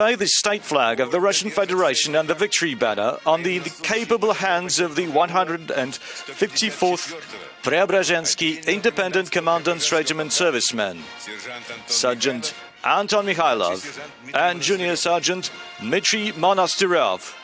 The state flag of the Russian Federation and the victory banner on the capable hands of the 154th Preobrazhensky Independent Commandant's Regiment servicemen, Sergeant Anton Mikhailov and Junior Sergeant Dmitry Monastyryov.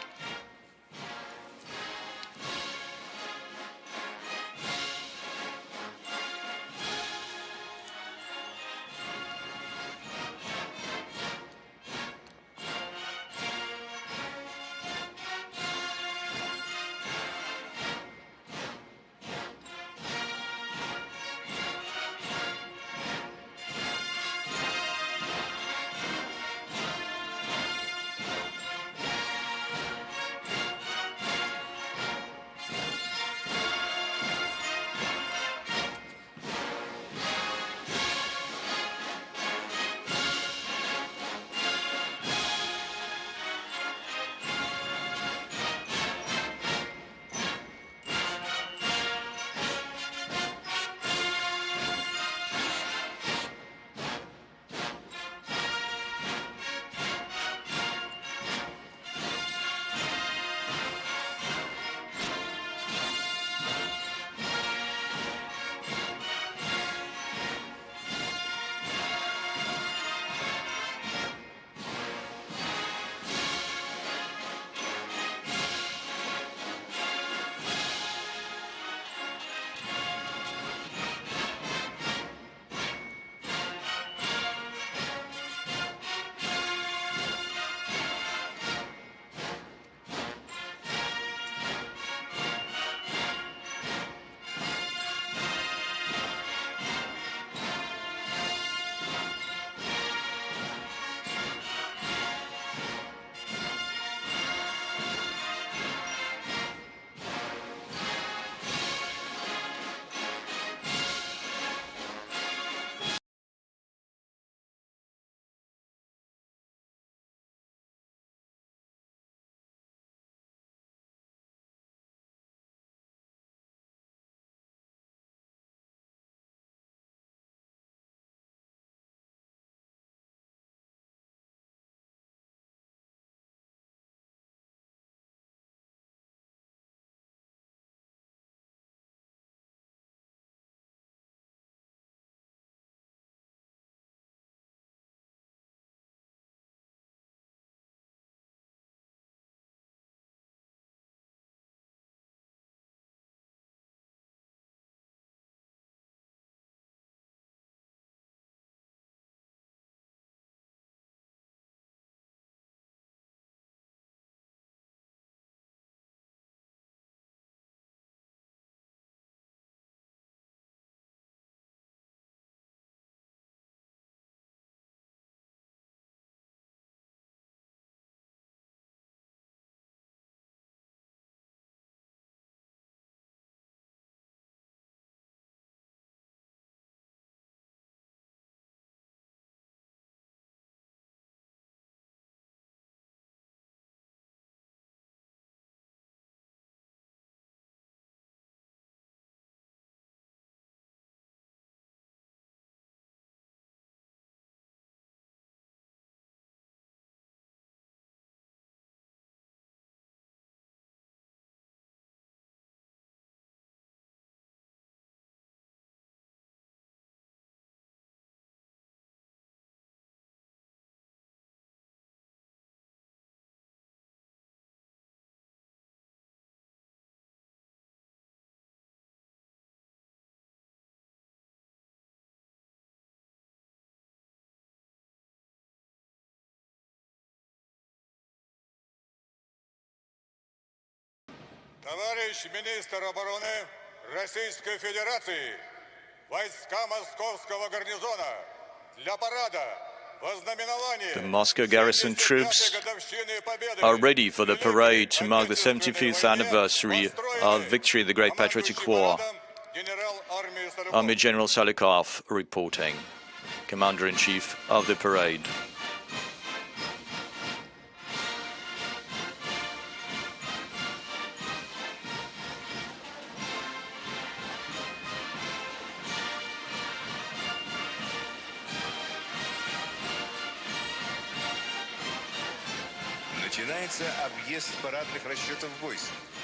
Товарищ министр обороны Российской Федерации, войска Московского гарнизона для парада The Moscow garrison troops are ready for the parade to mark the 75th anniversary of victory in the Great Patriotic War. Army General Salikov reporting, Commander-in-Chief of the parade.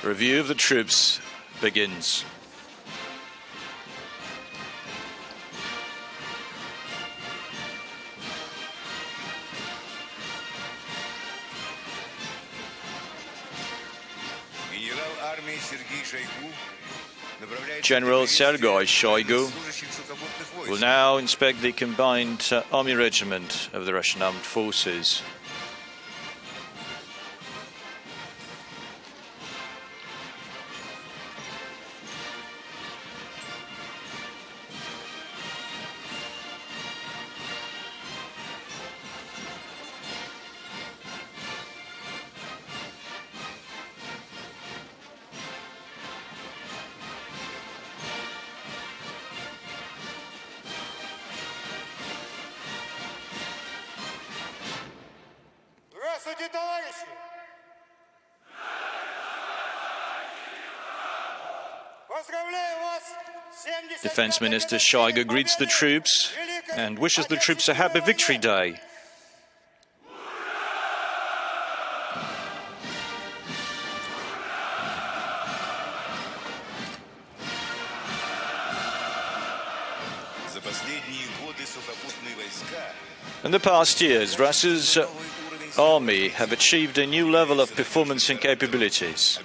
Review of the troops begins. General Sergei Shoigu will now inspect the combined army regiment of the Russian armed forces. Defense Minister Shoigu greets the troops and wishes the troops a happy Victory Day. In the past years, Russia's army have achieved a new level of performance and capabilities.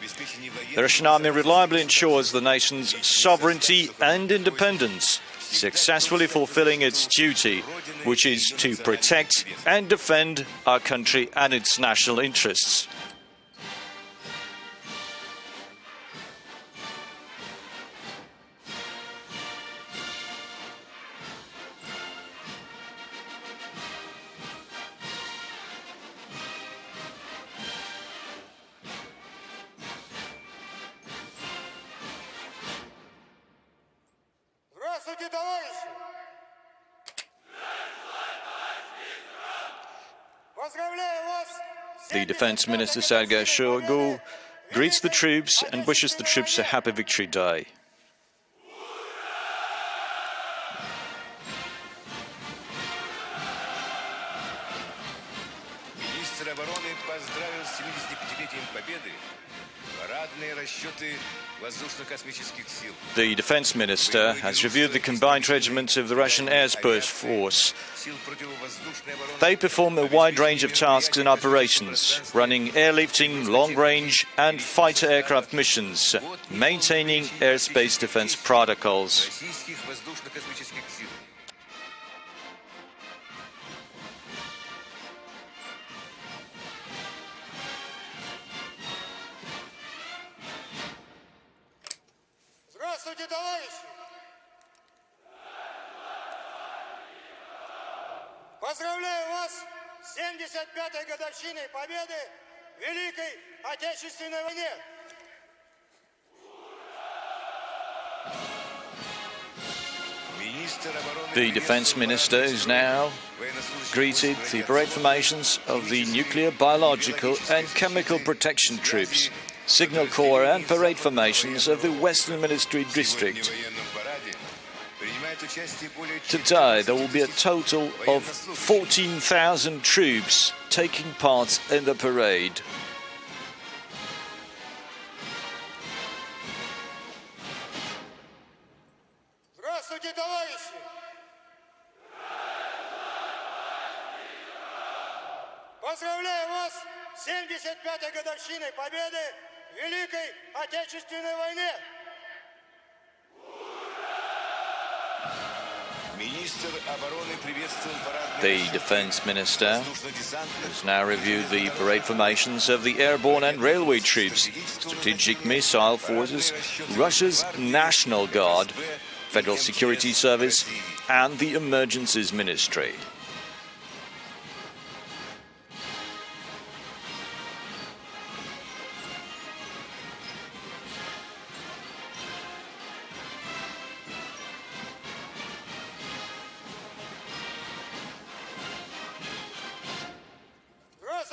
The Russian army reliably ensures the nation's sovereignty and independence, successfully fulfilling its duty, which is to protect and defend our country and its national interests. The Defense Minister Sergei Shoigu greets the troops and wishes the troops a happy Victory Day. The Defense Minister has reviewed the combined regiments of the Russian Air Space Force. They perform a wide range of tasks and operations, running airlifting, long-range and fighter aircraft missions, maintaining airspace defense protocols. Поздравляю вас с 75-й годовщиной победы в Великой Отечественной войне! The Defense Minister is now greeted the parade formations of the Nuclear, Biological and Chemical Protection Troops, Signal Corps and parade formations of the Western Military District. Today there will be a total of 14,000 troops taking part in the parade. Здравствуйте, товарищи! Поздравляю вас с 75-й годовщиной победы в Великой Отечественной войне! The Defense Minister has now reviewed the parade formations of the airborne and railway troops, strategic missile forces, Russia's National Guard, Federal Security Service and the Emergencies Ministry.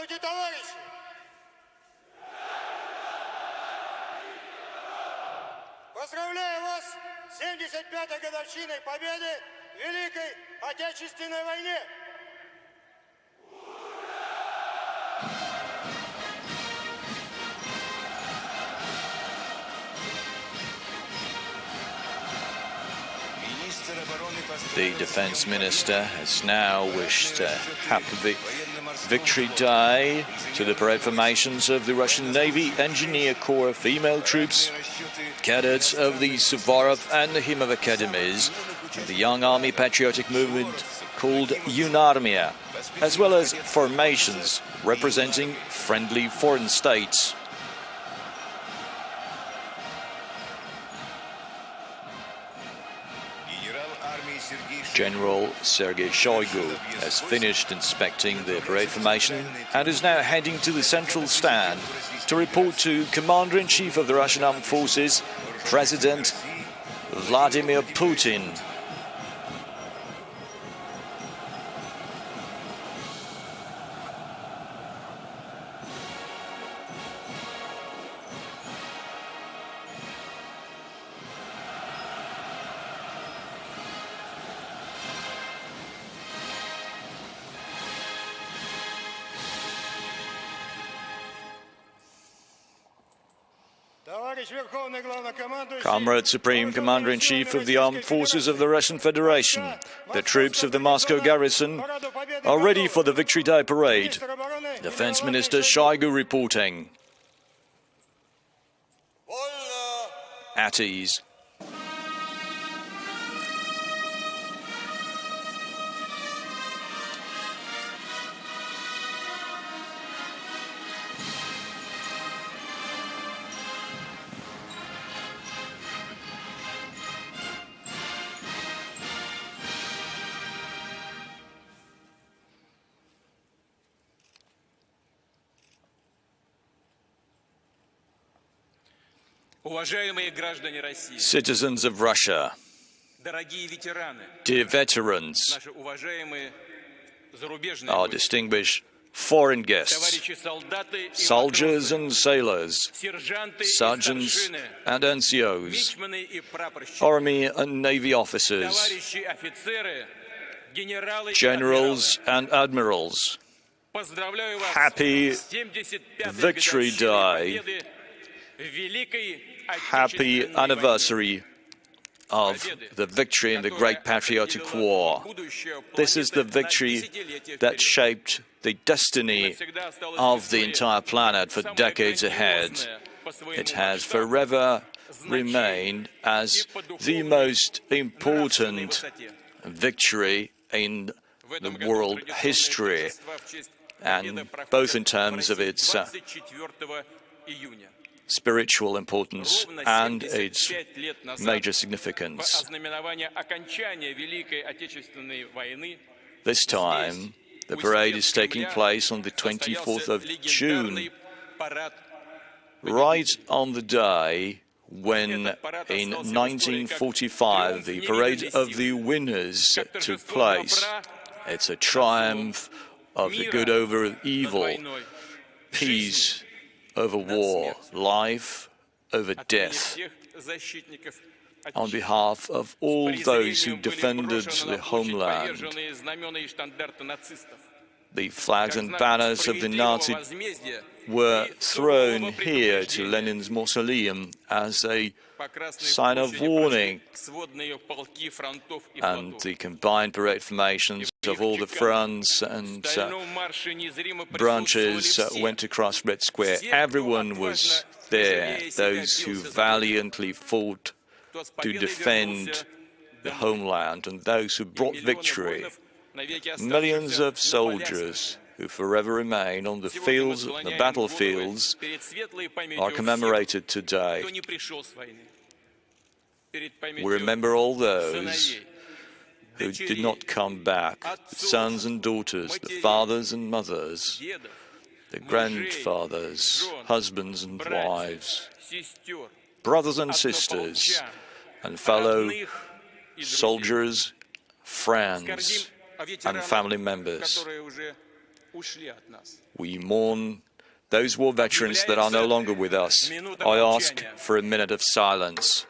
Здравствуйте, товарищи! Поздравляю вас с 75-й годовщиной победы в Великой Отечественной войне! The defense minister has now wished a happy Victory Day to the parade formations of the Russian Navy Engineer Corps female troops, cadets of the Suvorov and Nakhimov academies, and the young army patriotic movement called Unarmia, as well as formations representing friendly foreign states. General Sergei Shoigu has finished inspecting the parade formation and is now heading to the central stand to report to Commander-in-Chief of the Russian Armed Forces, President Vladimir Putin. Comrade Supreme Commander-in-Chief of the Armed Forces of the Russian Federation, the troops of the Moscow garrison are ready for the Victory Day parade. Defense Minister Shoigu reporting. At ease. Citizens of Russia, dear veterans, our distinguished foreign guests, soldiers and sailors, sergeants and NCOs, Army and Navy officers, generals and admirals, happy Victory Day. Happy anniversary of the victory in the Great Patriotic War. This is the victory that shaped the destiny of the entire planet for decades ahead. It has forever remained as the most important victory in the world history, and both in terms of its spiritual importance and its major significance. This time, the parade is taking place on the 24th of June, right on the day when, in 1945, the Parade of the Winners took place. It's a triumph of the good over evil, peace over war, life over death. On behalf of all those who defended the homeland, the flags and banners of the Nazi were thrown here to Lenin's mausoleum as a sign of warning, and the combined parade formations of all the fronts and branches went across Red Square. Everyone was there, those who valiantly fought to defend the homeland and those who brought victory. Millions of soldiers who forever remain on the fields, the battlefields, are commemorated today. We remember all those who did not come back, the sons and daughters, the fathers and mothers, the grandfathers, husbands and wives, brothers and sisters, and fellow soldiers, friends, and family members. We mourn those war veterans that are no longer with us. I ask for a minute of silence.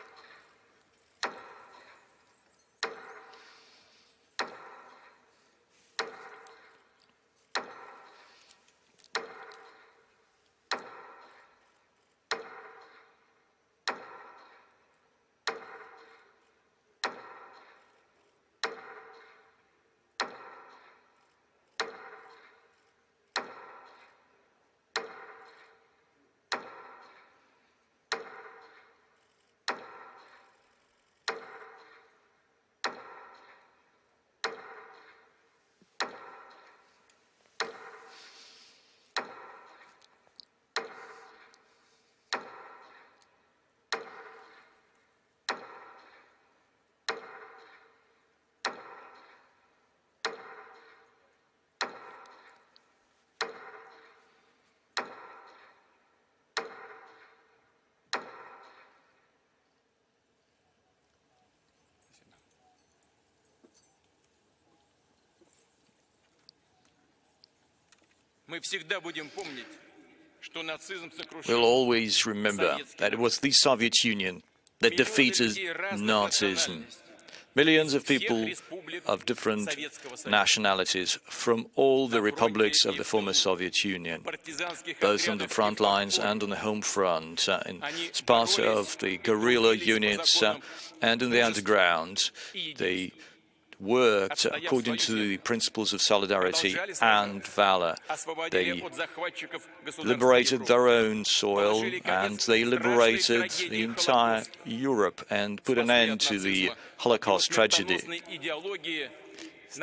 We'll always remember that it was the Soviet Union that defeated Nazism. Millions of people of different nationalities from all the republics of the former Soviet Union, both on the front lines and on the home front, as part of the guerrilla units and in the underground, they worked according to the principles of solidarity and valor. They liberated their own soil and they liberated the entire Europe and put an end to the Holocaust tragedy.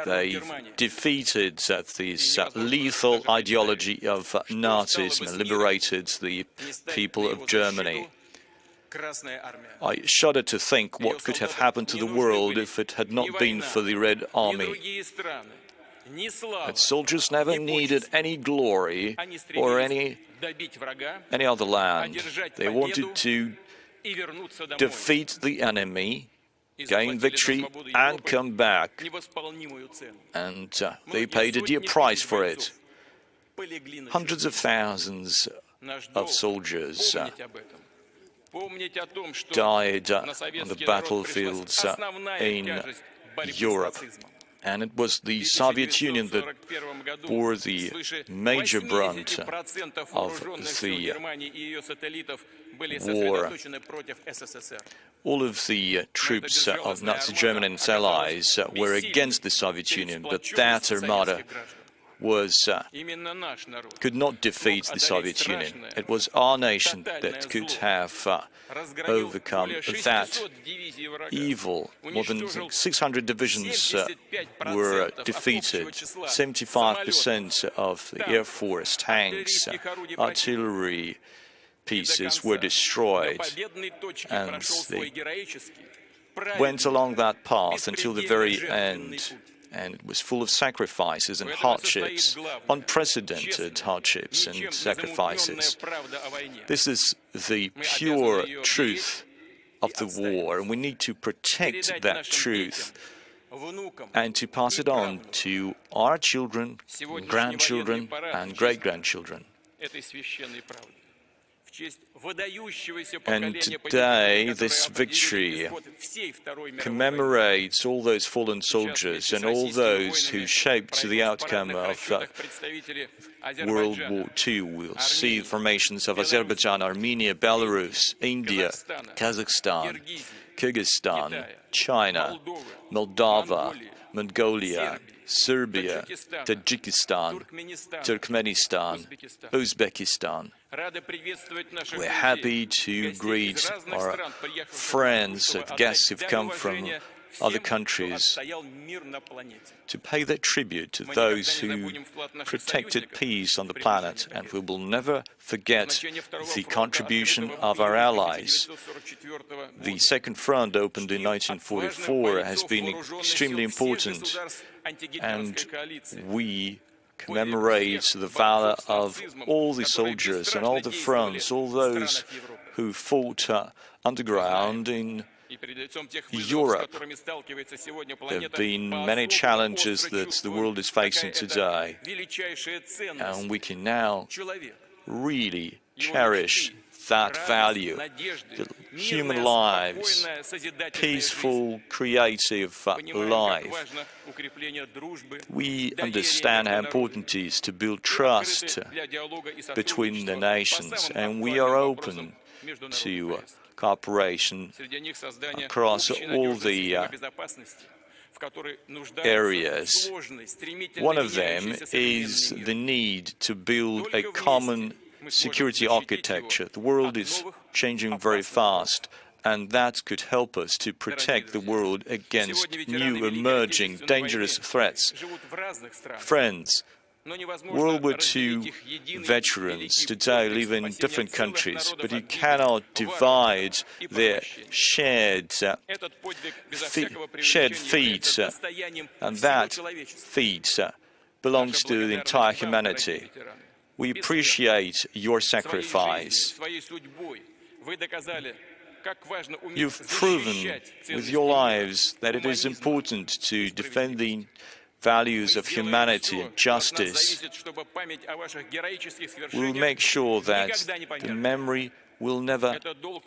They defeated this lethal ideology of Nazism and liberated the people of Germany. I shudder to think what could have happened to the world if it had not been for the Red Army. Its soldiers never needed any glory or any other land. They wanted to defeat the enemy, gain victory, and come back. And they paid a dear price for it. Hundreds of thousands of soldiers died on the battlefields in Europe. And it was the Soviet Union that bore the major brunt of the war. All of the troops of Nazi Germany and its allies were against the Soviet Union, but that armada could not defeat the Soviet Union. It was our nation that could have overcome that evil. More than 600 divisions were defeated. 75% of the Air Force, tanks, artillery pieces were destroyed. And they went along that path until the very end. And it was full of sacrifices and hardships, unprecedented hardships and sacrifices. This is the pure truth of the war, and we need to protect that truth and to pass it on to our children, grandchildren, and great-grandchildren. And today, this victory commemorates all those fallen soldiers and all those who shaped the outcome of World War II. We'll see formations of Azerbaijan, Armenia, Belarus, India, Kazakhstan, Kyrgyzstan, China, Moldova, Mongolia, Serbia, Tajikistan, Turkmenistan, Uzbekistan. We're happy to greet our friends and guests who've come from other countries to pay their tribute to those who protected peace on the planet, and we will never forget the contribution of our allies. The Second Front, opened in 1944, has been extremely important, and we commemorate the valor of all the soldiers and all the fronts, all those who fought underground in Europe. There have been many challenges that the world is facing today, and we can now really cherish that value, the human lives, peaceful, creative life. We understand how important it is to build trust between the nations, and we are open to cooperation across all the areas. One of them is the need to build a common security architecture. The world is changing very fast, and that could help us to protect the world against new emerging dangerous threats. Friends, World War II veterans today live in different countries, but you cannot divide their shared feat, and that feat belongs to the entire humanity. We appreciate your sacrifice. You've proven with your lives that it is important to defend the values of humanity and justice will make sure that the memory will never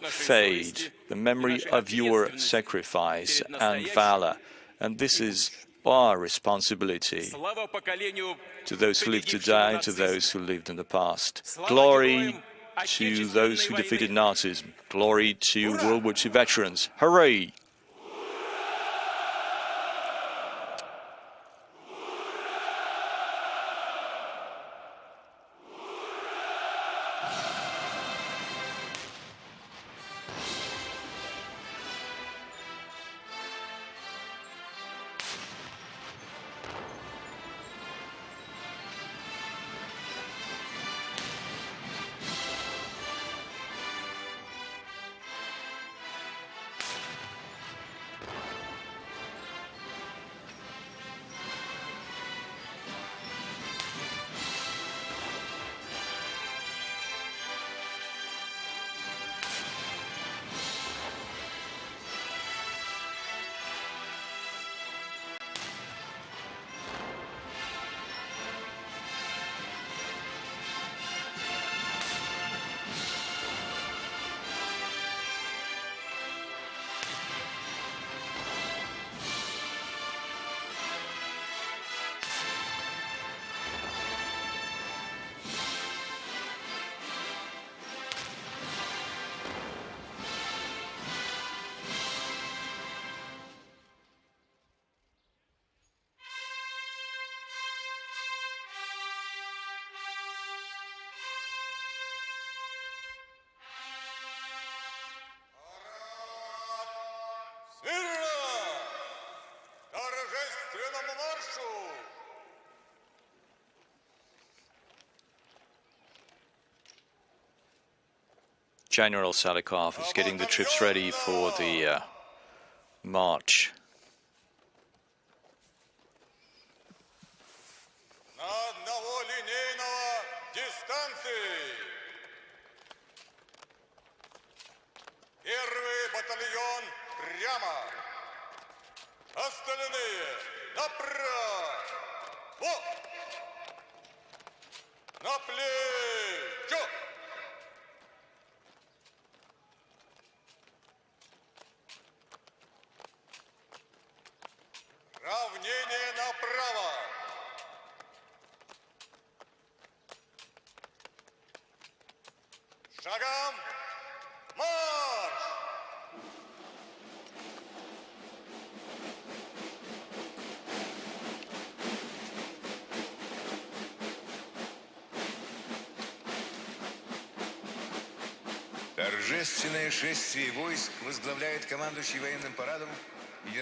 fade, the memory of your sacrifice and valor. And this is our responsibility to those who live today, to those who lived in the past. Glory to those who defeated Nazism. Glory to World War II veterans. Hooray! General Salikov is getting the troops ready for the march.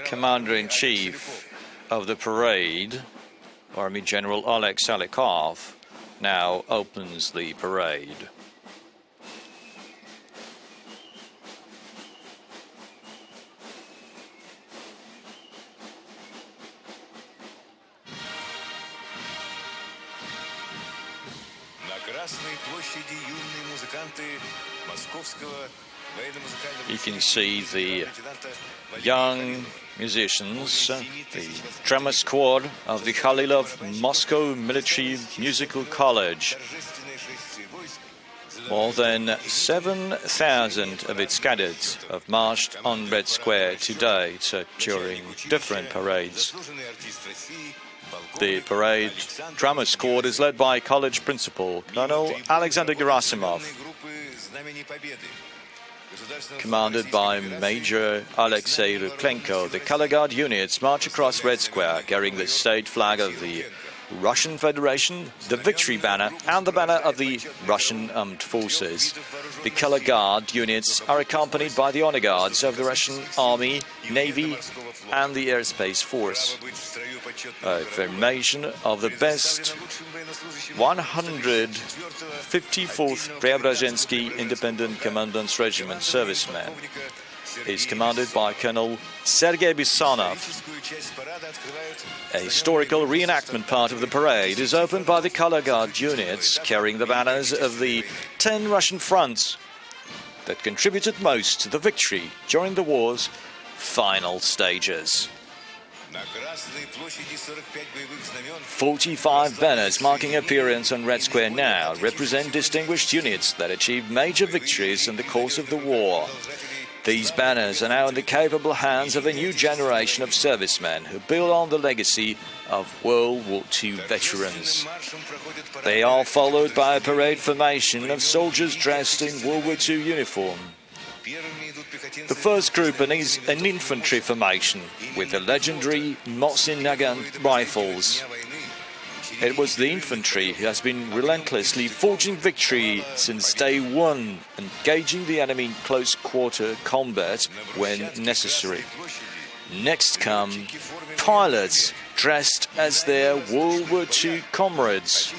Commander-in-Chief of the parade, Army General Oleg Salikov, now opens the parade. You can see the young musicians, the drama squad of the Khalilov Moscow Military Musical College. More than 7,000 of its cadets have marched on Red Square today during different parades. The parade drama squad is led by college principal Colonel Alexander Gerasimov, commanded by Major Alexei Ruklenko. The color guard units march across Red Square carrying the state flag of the Russian Federation, the victory banner, and the banner of the Russian Armed Forces. The color guard units are accompanied by the honor guards of the Russian Army, Navy, and the Airspace Force. A formation of the best 154th Preobrazhensky Independent Commandant's Regiment servicemen is commanded by Colonel Sergei Bisonov. A historical reenactment part of the parade is opened by the color guard units carrying the banners of the 10 Russian fronts that contributed most to the victory during the war's final stages. 45 banners marking appearance on Red Square now represent distinguished units that achieved major victories in the course of the war. These banners are now in the capable hands of a new generation of servicemen who build on the legacy of World War II veterans. They are followed by a parade formation of soldiers dressed in World War II uniform. The first group is an infantry formation with the legendary Mosin Nagant rifles. It was the infantry who has been relentlessly forging victory since day one, engaging the enemy in close-quarter combat when necessary. Next come pilots dressed as their World War II comrades.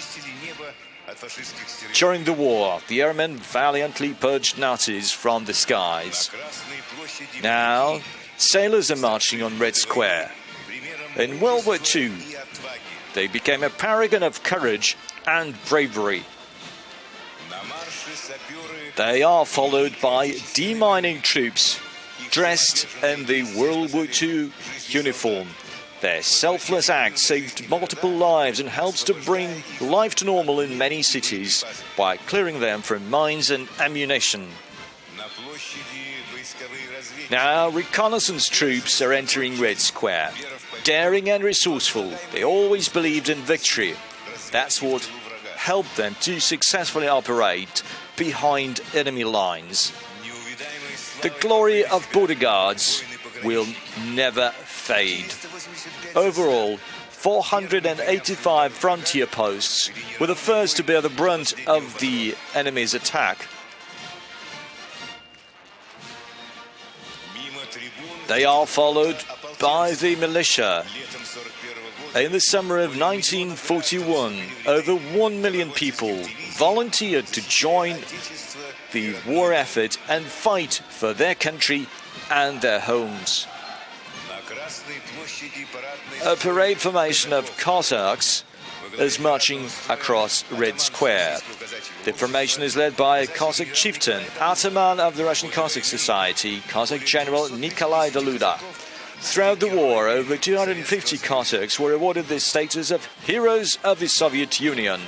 During the war, the airmen valiantly purged Nazis from the skies. Now, sailors are marching on Red Square. In World War II, they became a paragon of courage and bravery. They are followed by demining troops dressed in the World War II uniform. Their selfless act saved multiple lives and helps to bring life to normal in many cities by clearing them from mines and ammunition. Now, reconnaissance troops are entering Red Square. Daring and resourceful, they always believed in victory. That's what helped them to successfully operate behind enemy lines. The glory of border guards will never fade. Overall, 485 frontier posts were the first to bear the brunt of the enemy's attack. They are followed by the militia. In the summer of 1941, over 1 million people volunteered to join the war effort and fight for their country and their homes. A parade formation of Cossacks is marching across Red Square. The formation is led by a Cossack chieftain, ataman of the Russian Cossack Society, Cossack General Nikolai Daluda. Throughout the war, over 250 Cossacks were awarded the status of Heroes of the Soviet Union.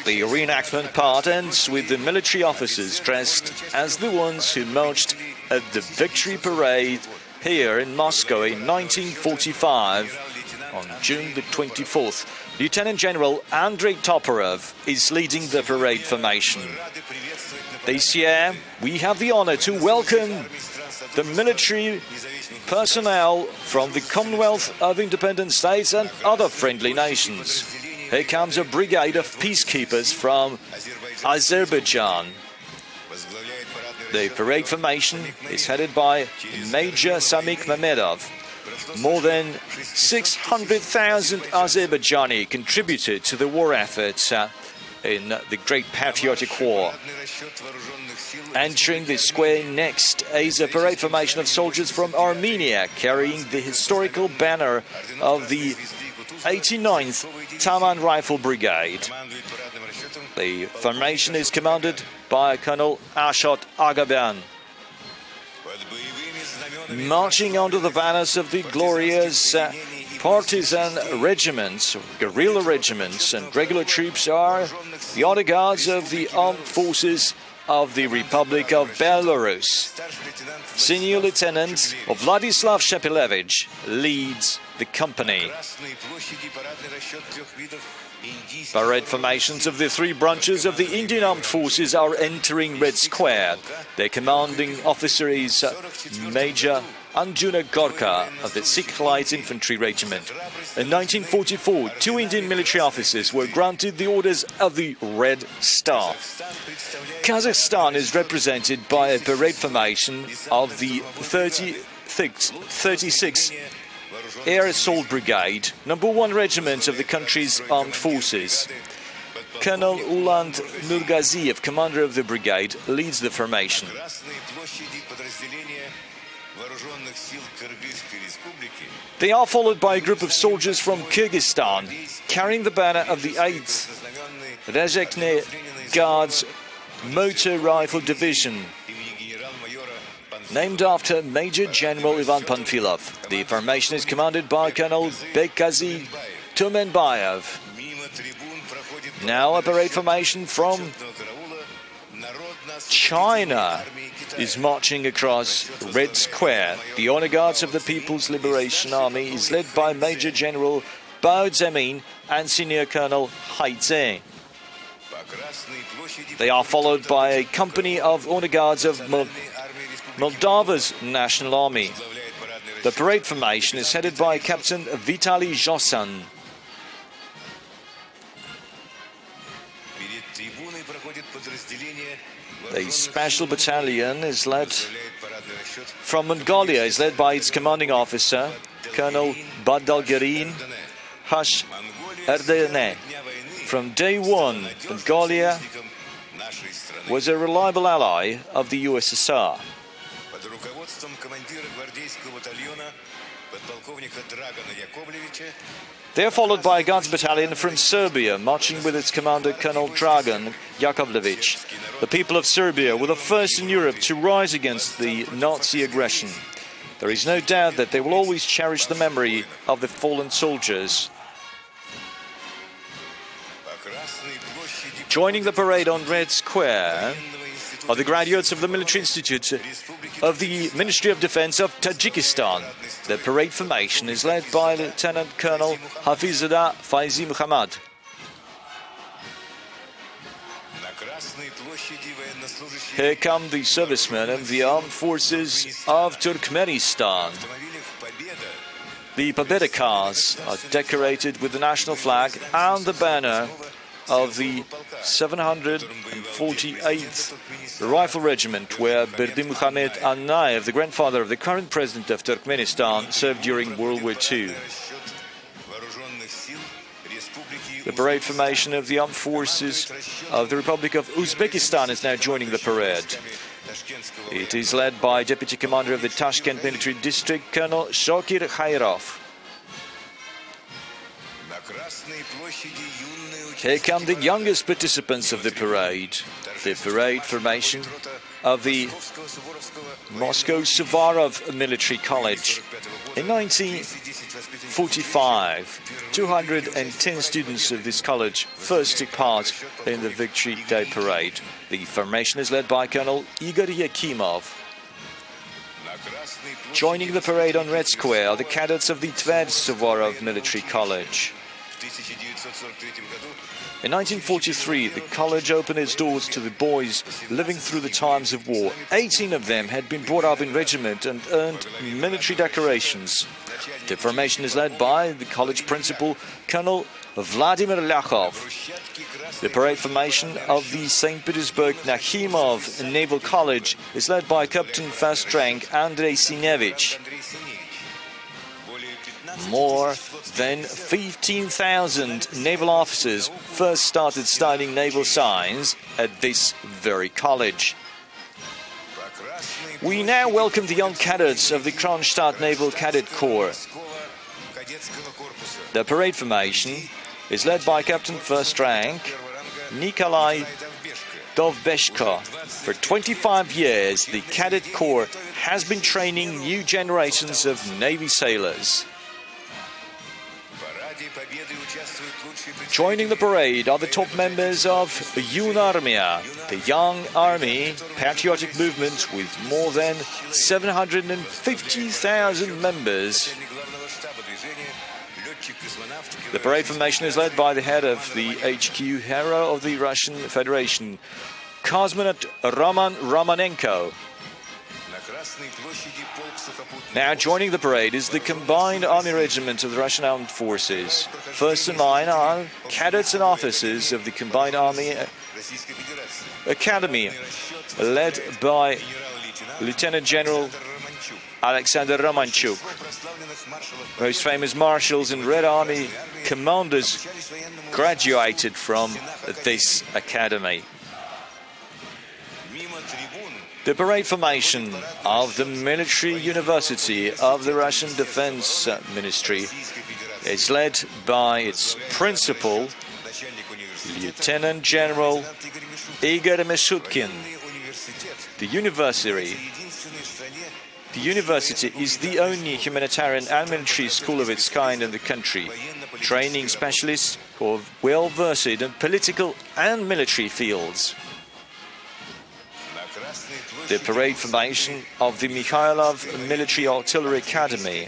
The reenactment part ends with the military officers dressed as the ones who marched at the Victory Parade here in Moscow in 1945 on June the 24th. Lieutenant General Andrei Toporov is leading the parade formation. This year, we have the honor to welcome the military personnel from the Commonwealth of Independent States and other friendly nations. Here comes a brigade of peacekeepers from Azerbaijan. The parade formation is headed by Major Samik Mamedov. More than 600,000 Azerbaijani contributed to the war effort in the Great Patriotic War. Entering the square next is a parade formation of soldiers from Armenia carrying the historical banner of the 89th Taman Rifle Brigade. The formation is commanded by Colonel Ashot Agaban. Marching under the banners of the glorious partisan regiments, guerrilla regiments and regular troops are the honor guards of the armed forces of the Republic of Belarus. Senior Lieutenant Vladislav Shepilevich leads the company. Parade formations of the three branches of the Indian Armed Forces are entering Red Square. Their commanding officer is Major Anjuna Gorka of the 6th Light Infantry Regiment. In 1944, 2 Indian military officers were granted the orders of the Red Star. Kazakhstan is represented by a parade formation of the 36th Air Assault Brigade, number 1 regiment of the country's armed forces. Colonel Uland Nurgaziev, commander of the brigade, leads the formation. They are followed by a group of soldiers from Kyrgyzstan, carrying the banner of the 8th Rezekne Guards Motor Rifle Division. named after Major General Ivan Panfilov. The formation is commanded by Colonel Bekazi Tumenbayev. Now a parade formation from China is marching across Red Square. The Honor Guards of the People's Liberation Army is led by Major General Bao Zemin and Senior Colonel Hai Tse. They are followed by a company of Honor Guards of Moldova's National Army. The parade formation is headed by Captain Vitaly Josan. The special battalion is led from Mongolia, is led by its commanding officer, Colonel Badalgerin Hash Erdene. From day one, Mongolia was a reliable ally of the USSR. They are followed by a Guards battalion from Serbia, marching with its commander Colonel Dragan Yakovlevich. The people of Serbia were the first in Europe to rise against the Nazi aggression. There is no doubt that they will always cherish the memory of the fallen soldiers. Joining the parade on Red Square are the graduates of the Military Institute of the Ministry of Defense of Tajikistan. The parade formation is led by Lieutenant Colonel Hafizadeh Faizi Muhammad. Here come the servicemen of the armed forces of Turkmenistan. The Pobeda cars are decorated with the national flag and the banner of the 748th Rifle Regiment, where Berdimuhamed Anayev, the grandfather of the current president of Turkmenistan, served during World War II. The parade formation of the armed forces of the Republic of Uzbekistan is now joining the parade. It is led by Deputy Commander of the Tashkent Military District, Colonel Shokir Khairov. Here come the youngest participants of the parade formation of the Moskow Suvorov Military College. In 1945, 210 students of this college first took part in the Victory Day Parade. The formation is led by Colonel Igor Yakimov. Joining the parade on Red Square are the cadets of the Tver Suvorov Military College. In 1943, the college opened its doors to the boys living through the times of war. 18 of them had been brought up in regiment and earned military decorations. The formation is led by the college principal, Colonel Vladimir Lyakov. The parade formation of the St. Petersburg Nakhimov Naval College is led by Captain First Rank Andrei Sinevich. More than 15,000 naval officers first started studying naval science at this very college. We now welcome the young cadets of the Kronstadt Naval Cadet Corps. The parade formation is led by Captain First Rank Nikolai Dovbeshko. For 25 years, the Cadet Corps has been training new generations of Navy sailors. Joining the parade are the top members of Armenia, the young army patriotic movement with more than 750,000 members. The parade formation is led by the head of the HQ hero of the Russian Federation, Cosmonaut Roman Romanenko. Now joining the parade is the Combined Army Regiment of the Russian Armed Forces. First in line are cadets and officers of the Combined Army Academy, led by Lieutenant General Alexander Romanchuk. Most famous marshals and Red Army commanders graduated from this academy. The parade formation of the Military University of the Russian Defense Ministry is led by its principal, Lieutenant General Igor Meshutkin. The university The university is the only humanitarian and military school of its kind in the country, training specialists who are well versed in political and military fields. The parade formation of the Mikhailov Military Artillery Academy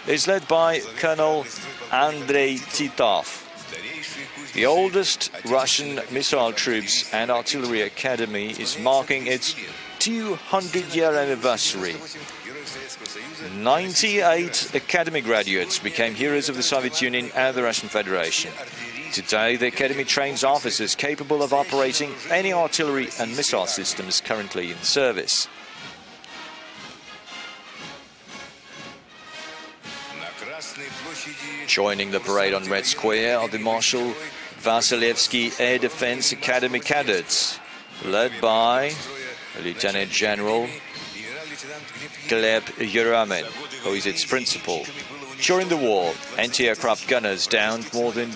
is led by Colonel Andrei Titov. The oldest Russian missile troops and artillery academy is marking its 200-year anniversary. 98 academy graduates became heroes of the Soviet Union and the Russian Federation. Today, the academy trains officers capable of operating any artillery and missile systems currently in service. Joining the parade on Red Square are the Marshal Vasilevsky Air Defense Academy cadets, led by Lieutenant General Gleb Yeramin, who is its principal. During the war, anti-aircraft gunners downed more than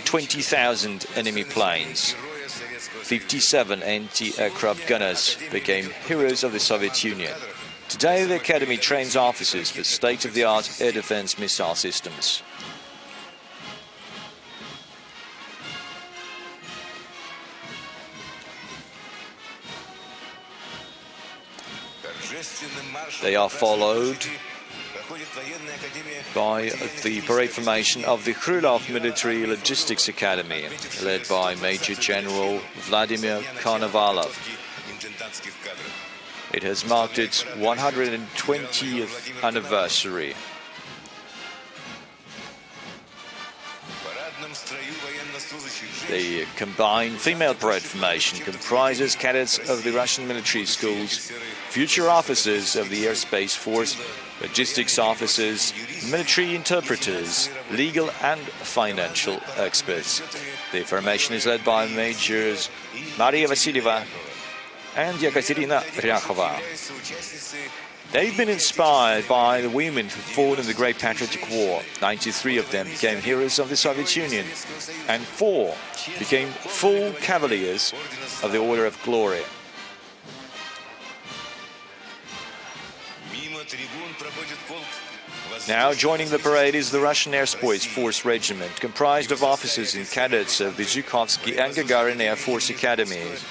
20,000 enemy planes. 57 anti-aircraft gunners became heroes of the Soviet Union. Today, the academy trains officers for state-of-the-art air defense missile systems. They are followed by the parade formation of the Krylov Military Logistics Academy, led by Major General Vladimir Konovalov. It has marked its 120th anniversary. The combined female parade formation comprises cadets of the Russian military schools, future officers of the Airspace Force, logistics officers, military interpreters, legal and financial experts. The formation is led by Majors Maria Vasilieva and Yekaterina Ryakova. They've been inspired by the women who fought in the Great Patriotic War. 93 of them became heroes of the Soviet Union, and 4 became full cavaliers of the Order of Glory. Now joining the parade is the Russian Airspace Force Regiment, comprised of officers and cadets of the Zhukovsky and Gagarin Air Force Academies.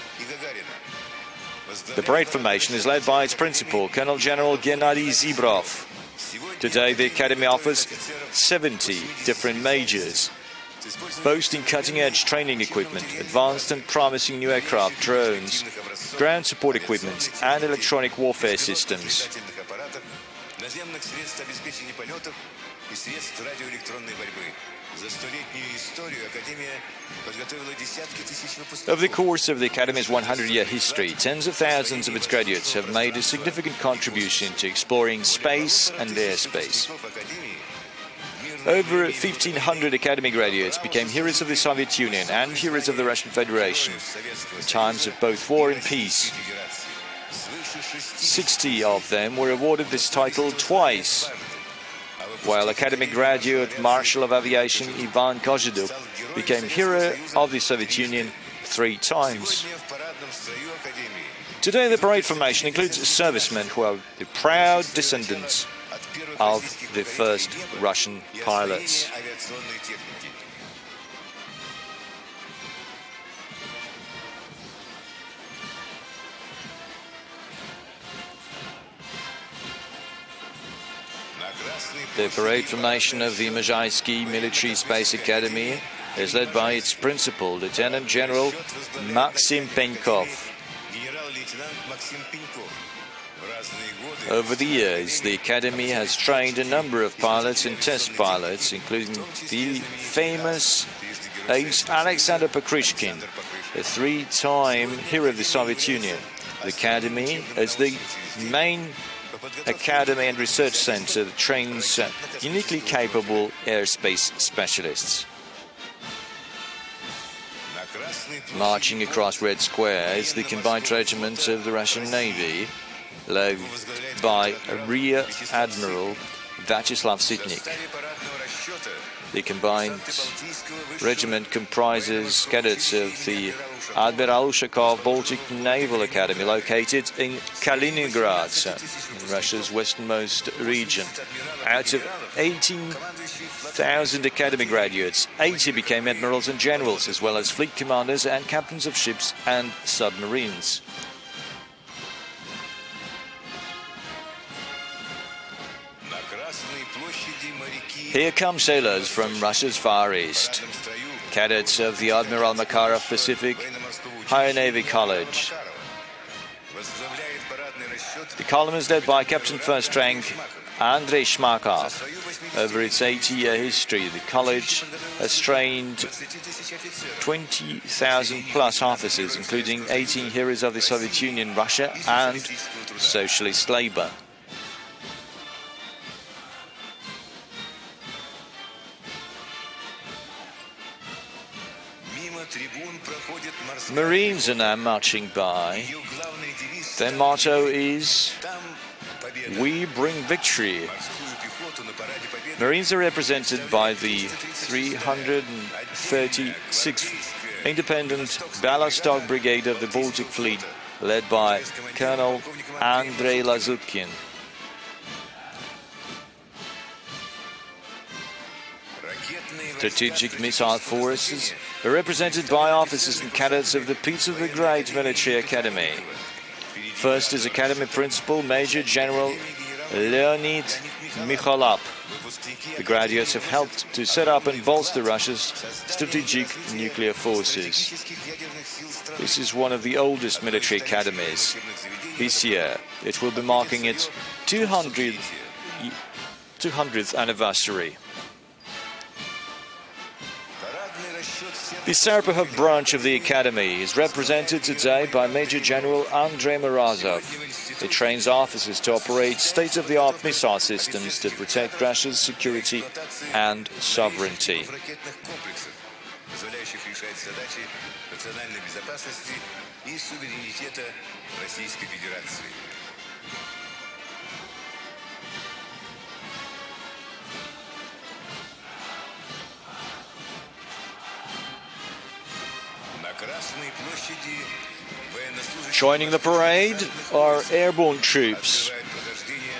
The parade formation is led by its principal, Colonel General Gennady Zibrov. Today, the Academy offers 70 different majors, boasting cutting-edge training equipment, advanced and promising new aircraft, drones, ground support equipment, and electronic warfare systems. Over the course of the Academy's 100-year history, tens of thousands of its graduates have made a significant contribution to exploring space and airspace. Over 1,500 Academy graduates became heroes of the Soviet Union and heroes of the Russian Federation in times of both war and peace. 60 of them were awarded this title twice, while Academy graduate Marshal of Aviation Ivan Kozheduk became hero of the Soviet Union 3 times. Today, the parade formation includes servicemen who are the proud descendants of the first Russian pilots. The parade formation of the Mozhaysky Military Space Academy is led by its principal, Lieutenant General Maxim Penkov. Over the years, the Academy has trained a number of pilots and test pilots, including the famous ace Alexander Pokryshkin, a 3-time hero of the Soviet Union. The Academy is the main academy and research center that trains uniquely capable airspace specialists. Marching across Red Square is the combined regiment of the Russian Navy, led by Rear Admiral Vyacheslav Sitnik. The combined regiment comprises cadets of the Admiral Ushakov Baltic Naval Academy, located in Kaliningrad, in Russia's westernmost region. Out of 18,000 academy graduates, 80 became admirals and generals, as well as fleet commanders and captains of ships and submarines. Here come sailors from Russia's Far East, cadets of the Admiral Makarov Pacific Higher Navy College. The column is led by Captain First Rank Andrei Shmakov. Over its 80-year history, the college has trained 20,000 plus officers, including 18 heroes of the Soviet Union, Russia and socialist labor. Marines are now marching by. Their motto is, "We bring victory." Marines are represented by the 336th Independent Ballast Brigade of the Baltic Fleet, led by Colonel Andrei Lazutkin. Strategic Missile Forces are represented by officers and cadets of the Petrograd Military Academy. First is Academy Principal Major General Leonid Mikhailov. The graduates have helped to set up and bolster Russia's strategic nuclear forces. This is one of the oldest military academies. This year, it will be marking its 200th anniversary. The Serpukhov branch of the Academy is represented today by Major General Andrei Morozov. It trains officers to operate state-of-the-art missile systems to protect Russia's security and sovereignty. Joining the parade are airborne troops.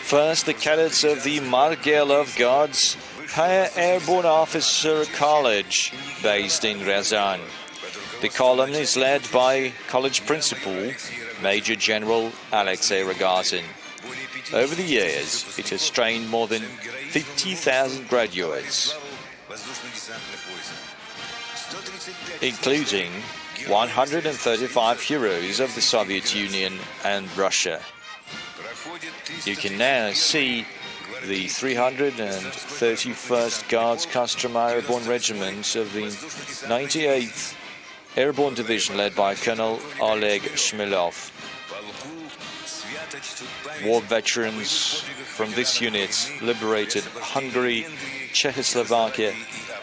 First, the cadets of the Markelov Guards Higher Airborne Officer College, based in Ryazan. The column is led by college principal Major General Alexei Rogozin. Over the years, it has trained more than 50,000 graduates, including 135 heroes of the Soviet Union and Russia. You can now see the 331st Guards Custom Airborne Regiment of the 98th Airborne Division, led by Colonel Oleg Shmilov. War veterans from this unit liberated Hungary, Czechoslovakia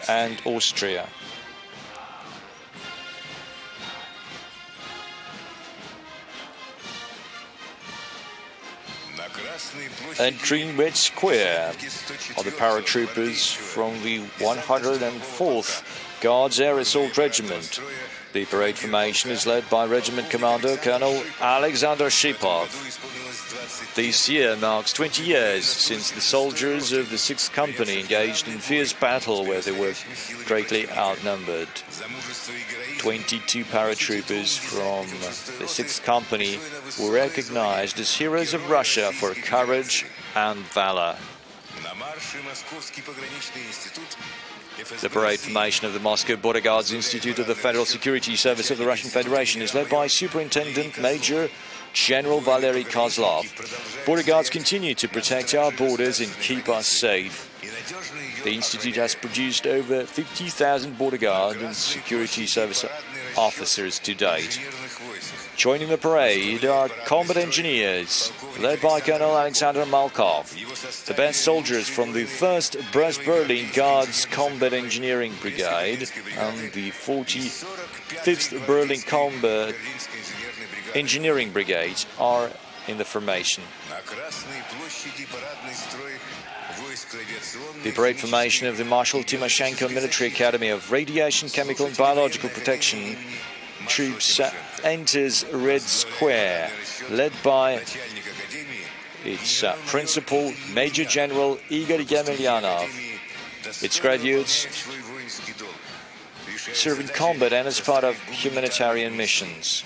and Austria. Entering Red Square are the paratroopers from the 104th Guards Air Assault Regiment. The parade formation is led by Regiment Commander Colonel Alexander Shipov. This year marks 20 years since the soldiers of the 6th Company engaged in fierce battle where they were greatly outnumbered. 22 paratroopers from the 6th Company were recognized as heroes of Russia for courage and valor. The parade formation of the Moscow Border Guards Institute of the Federal Security Service of the Russian Federation is led by Superintendent Major General Valery Kozlov. Border Guards continue to protect our borders and keep us safe. The Institute has produced over 50,000 border guard and security service officers to date. Joining the parade are combat engineers, led by Colonel Alexander Malkov. The best soldiers from the 1st Brest-Berlin Guards Combat Engineering Brigade and the 45th Berlin Combat Engineering Brigade are in the formation. The parade formation of the Marshal Timoshenko Military Academy of Radiation, Chemical and Biological Protection Troops enters Red Square, led by its principal, Major General Igor Yemelyanov. Its graduates serve in combat and as part of humanitarian missions.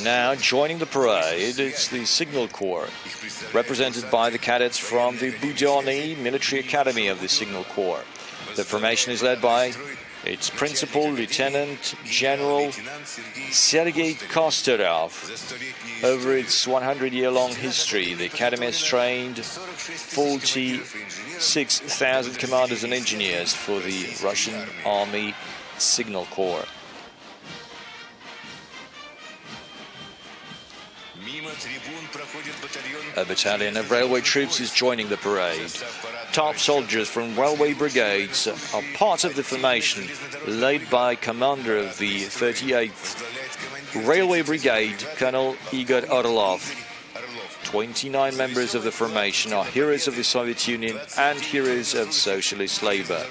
Now, joining the parade, it's the Signal Corps, represented by the cadets from the Budionny Military Academy of the Signal Corps. The formation is led by its principal, Lieutenant General Sergei Kosterov. Over its 100-year-long history, the Academy has trained 46,000 commanders and engineers for the Russian Army Signal Corps. A battalion of railway troops is joining the parade. Top soldiers from railway brigades are part of the formation, led by commander of the 38th Railway Brigade, Colonel Igor Orlov. 29 members of the formation are heroes of the Soviet Union and heroes of socialist labor.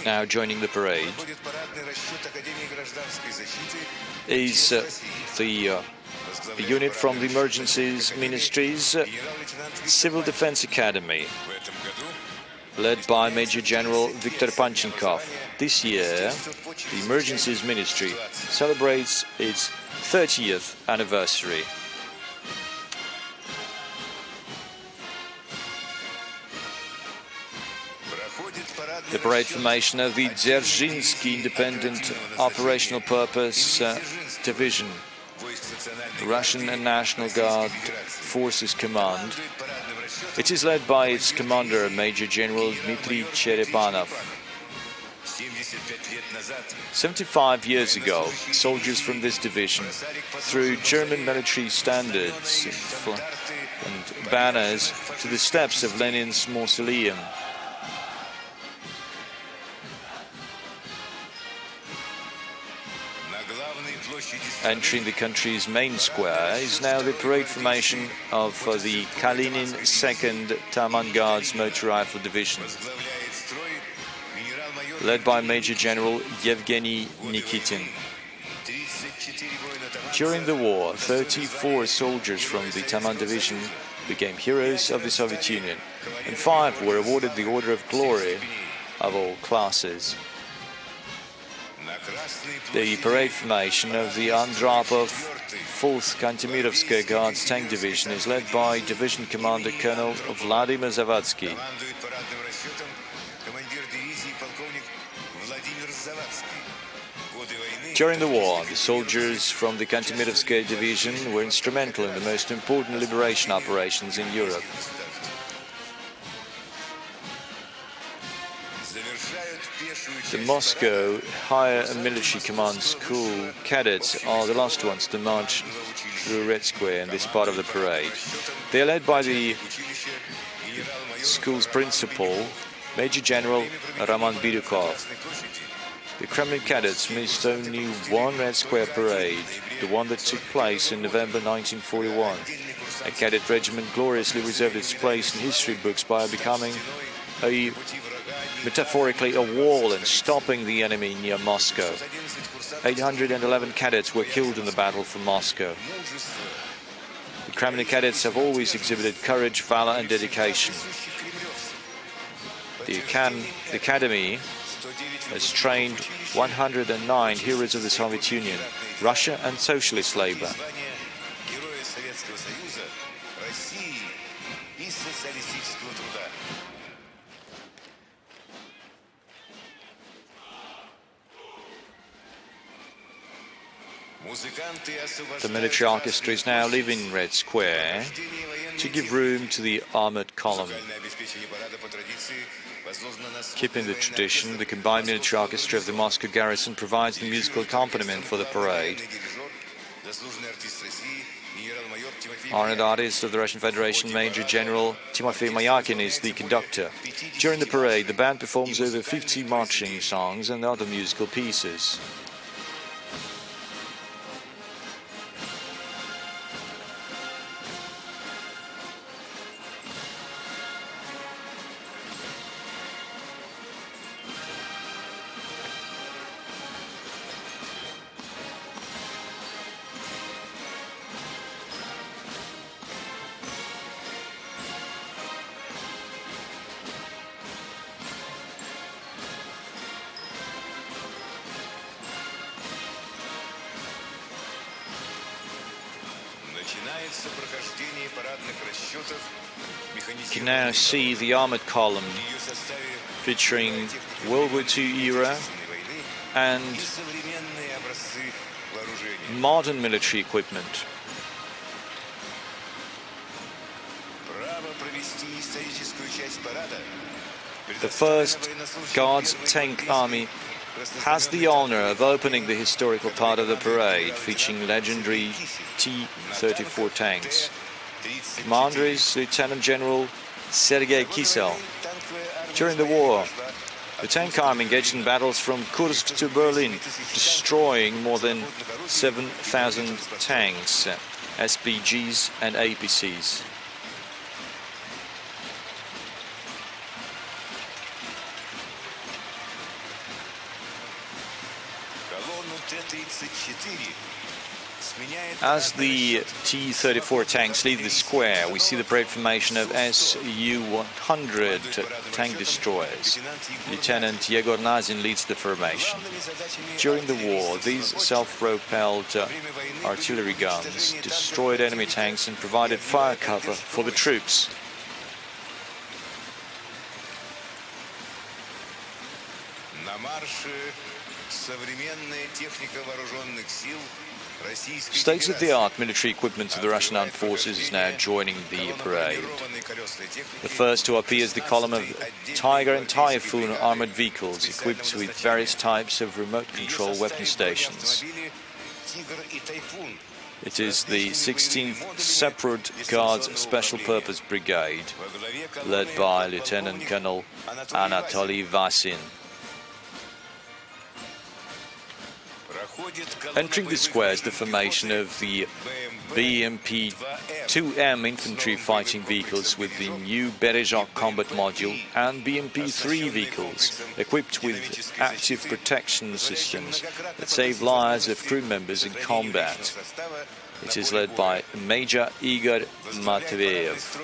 Now joining the parade is the unit from the Emergencies Ministry's Civil Defense Academy, led by Major General Viktor Panchenkov. This year, the Emergencies Ministry celebrates its 30th anniversary. The parade formation of the Dzerzhinsky Independent Operational Purpose Division, Russian and National Guard Forces Command. It is led by its commander, Major General Dmitry Cherepanov. 75 years ago, soldiers from this division, through German military standards and banners, to the steps of Lenin's mausoleum. Entering the country's main square is now the parade formation of the Kalinin 2nd Taman Guards Motor Rifle Division, led by Major General Yevgeny Nikitin. During the war, 34 soldiers from the Taman Division became heroes of the Soviet Union, and 5 were awarded the Order of Glory of all classes. The parade formation of the Andropov 4th Kantemirovskaya Guards Tank Division is led by Division Commander Colonel Vladimir Zavadsky. During the war, the soldiers from the Kantemirovskaya Division were instrumental in the most important liberation operations in Europe. The Moscow Higher Military Command School cadets are the last ones to march through Red Square in this part of the parade. They are led by the school's principal, Major General Roman Bidukov. The Kremlin cadets missed only one Red Square parade, the one that took place in November 1941. A cadet regiment gloriously reserved its place in history books by becoming metaphorically a wall and stopping the enemy near Moscow. 811 cadets were killed in the battle for Moscow. The Kremlin cadets have always exhibited courage, valor and dedication. The Academy has trained 109 heroes of the Soviet Union, Russia and socialist labor. The military orchestra is now leaving Red Square to give room to the armored column. Keeping the tradition, the combined military orchestra of the Moscow garrison provides the musical accompaniment for the parade. Honored artist of the Russian Federation, Major General Timofey Mayakin is the conductor. During the parade, the band performs over 50 marching songs and other musical pieces. You can now see the armored column featuring World War II era and modern military equipment. The 1st Guards Tank Army has the honor of opening the historical part of the parade, featuring legendary T-34 tanks. Commander is Lieutenant General Sergei Kisel. During the war, the tank army engaged in battles from Kursk to Berlin, destroying more than 7,000 tanks, SPGs and APCs. As the T-34 tanks leave the square, we see the parade formation of Su-100 tank destroyers. Lieutenant Yegor Nazin leads the formation. During the war, these self-propelled artillery guns destroyed enemy tanks and provided fire cover for the troops. State-of-the-art military equipment of the Russian armed forces is now joining the parade. The first to appear is the column of Tiger and Typhoon armored vehicles equipped with various types of remote control weapon stations. It is the 16th Separate Guards Special Purpose Brigade, led by Lieutenant Colonel Anatoly Vasin. Entering the square is the formation of the BMP-2M infantry fighting vehicles with the new Berezhok combat module and BMP-3 vehicles equipped with active protection systems that save lives of crew members in combat. It is led by Major Igor Matveyev.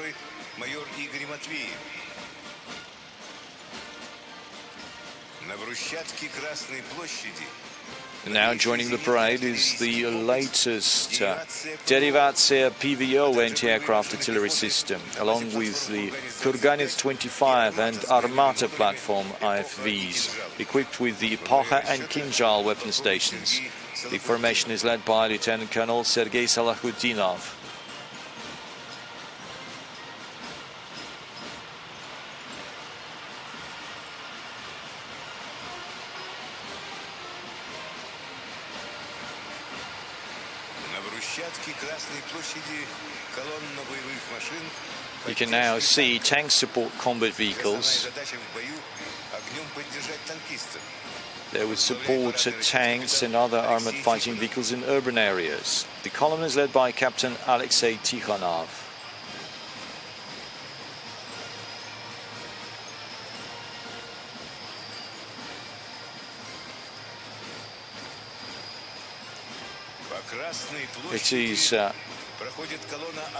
Now joining the parade is the latest Beberapa PVO anti-aircraft artillery system, along with the Kurganets 25 and Armata platform IFVs, equipped with the Pocha and Kinjal weapon stations. The formation is led by Lieutenant Colonel Sergei Salahudinov. You can now see tank support combat vehicles. They would support tanks and other armored fighting vehicles in urban areas. The column is led by Captain Alexei Tikhonov. It is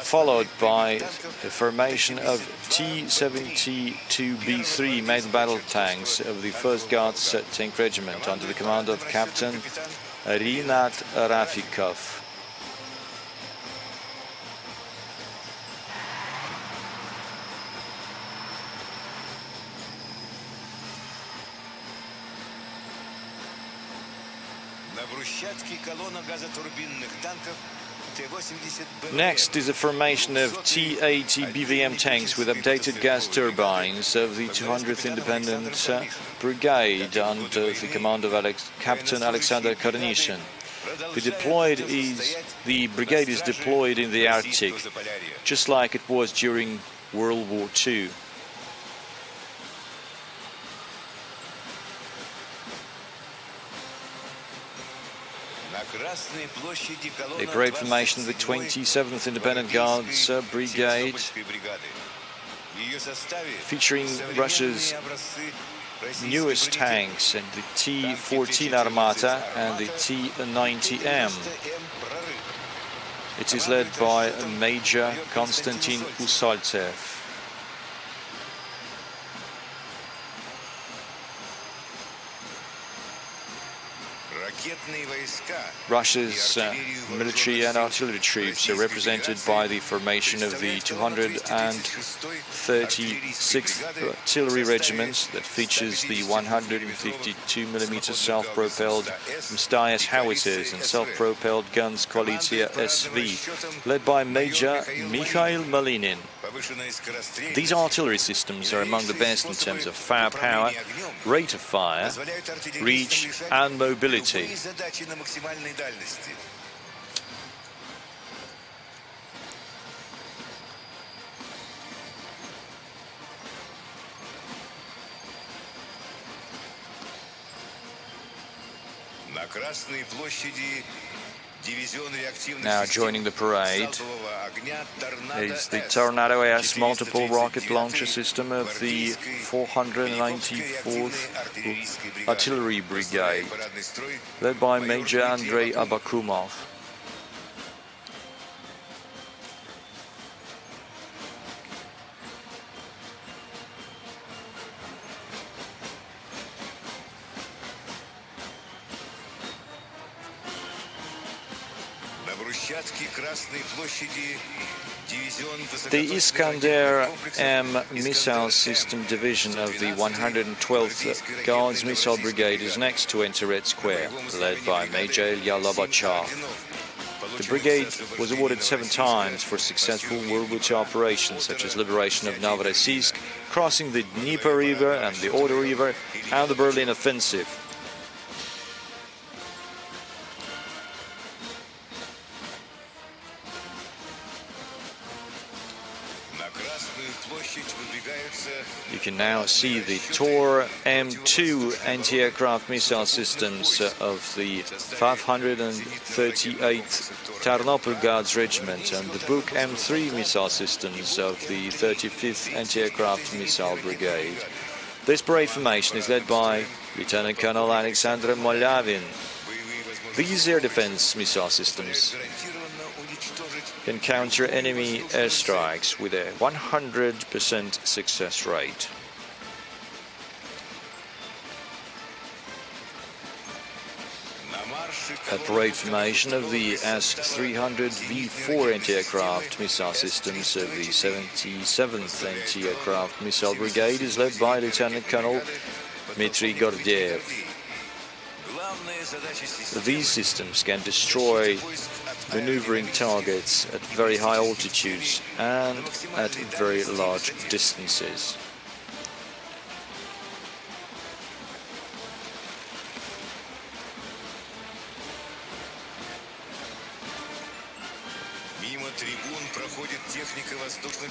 followed by the formation of T-72B3 main battle tanks of the 1st Guards Tank Regiment under the command of Captain Rinat Rafikov. Next is a formation of T-80 BVM tanks with updated gas turbines of the 200th Independent Brigade under the command of Captain Alexander Kornishin. The brigade is deployed in the Arctic, just like it was during World War II. A parade formation of the 27th Independent Guards Brigade, featuring Russia's newest tanks, and the T-14 Armata and the T-90M. It is led by Major Konstantin Usaltsev. Russia's military and artillery troops are represented by the formation of the 236th Artillery Regiment that features the 152mm self-propelled Mstayas howitzers and self-propelled guns Koalitsiya SV, led by Major Mikhail Malinin. These artillery systems are among the best in terms of firepower, rate of fire, reach and mobility. Now joining the parade is the Tornado S multiple rocket launcher system of the 494th Artillery Brigade, led by Major Andrei Abakumov. The Iskander-M missile system division of the 112th Guards Missile Brigade is next to enter Red Square, led by Major Ilya Lobachev. The brigade was awarded 7 times for successful World War II operations, such as liberation of Novorossiysk, crossing the Dnieper River and the Oder River, and the Berlin Offensive. You can now see the Tor M2 anti-aircraft missile systems of the 538th Tarnopol Guards Regiment and the Buk M3 missile systems of the 35th Anti-Aircraft Missile Brigade. This parade formation is led by Lieutenant Colonel Alexander Molyavin. These air defense missile systems can counter enemy airstrikes with a 100% success rate. A parade formation of the S-300V4 anti-aircraft missile systems of the 77th Anti-Aircraft Missile Brigade is led by Lieutenant Colonel Dmitry Gordiev. These systems can destroy maneuvering targets at very high altitudes and at very large distances.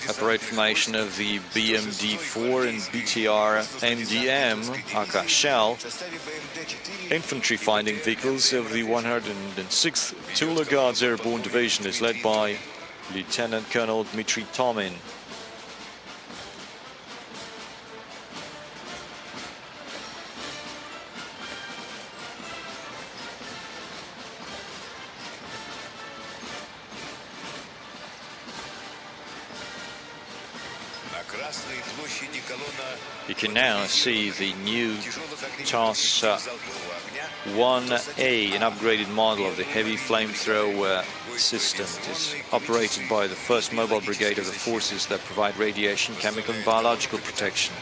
A parade formation of the BMD-4 and BTR-MDM Akan infantry fighting vehicles of the 106th Tula Guards Airborne Division is led by Lieutenant Colonel Dmitry Tomin. You can now see the new TAS 1A, an upgraded model of the heavy flamethrower system. It is operated by the 1st Mobile Brigade of the forces that provide radiation, chemical and biological protection.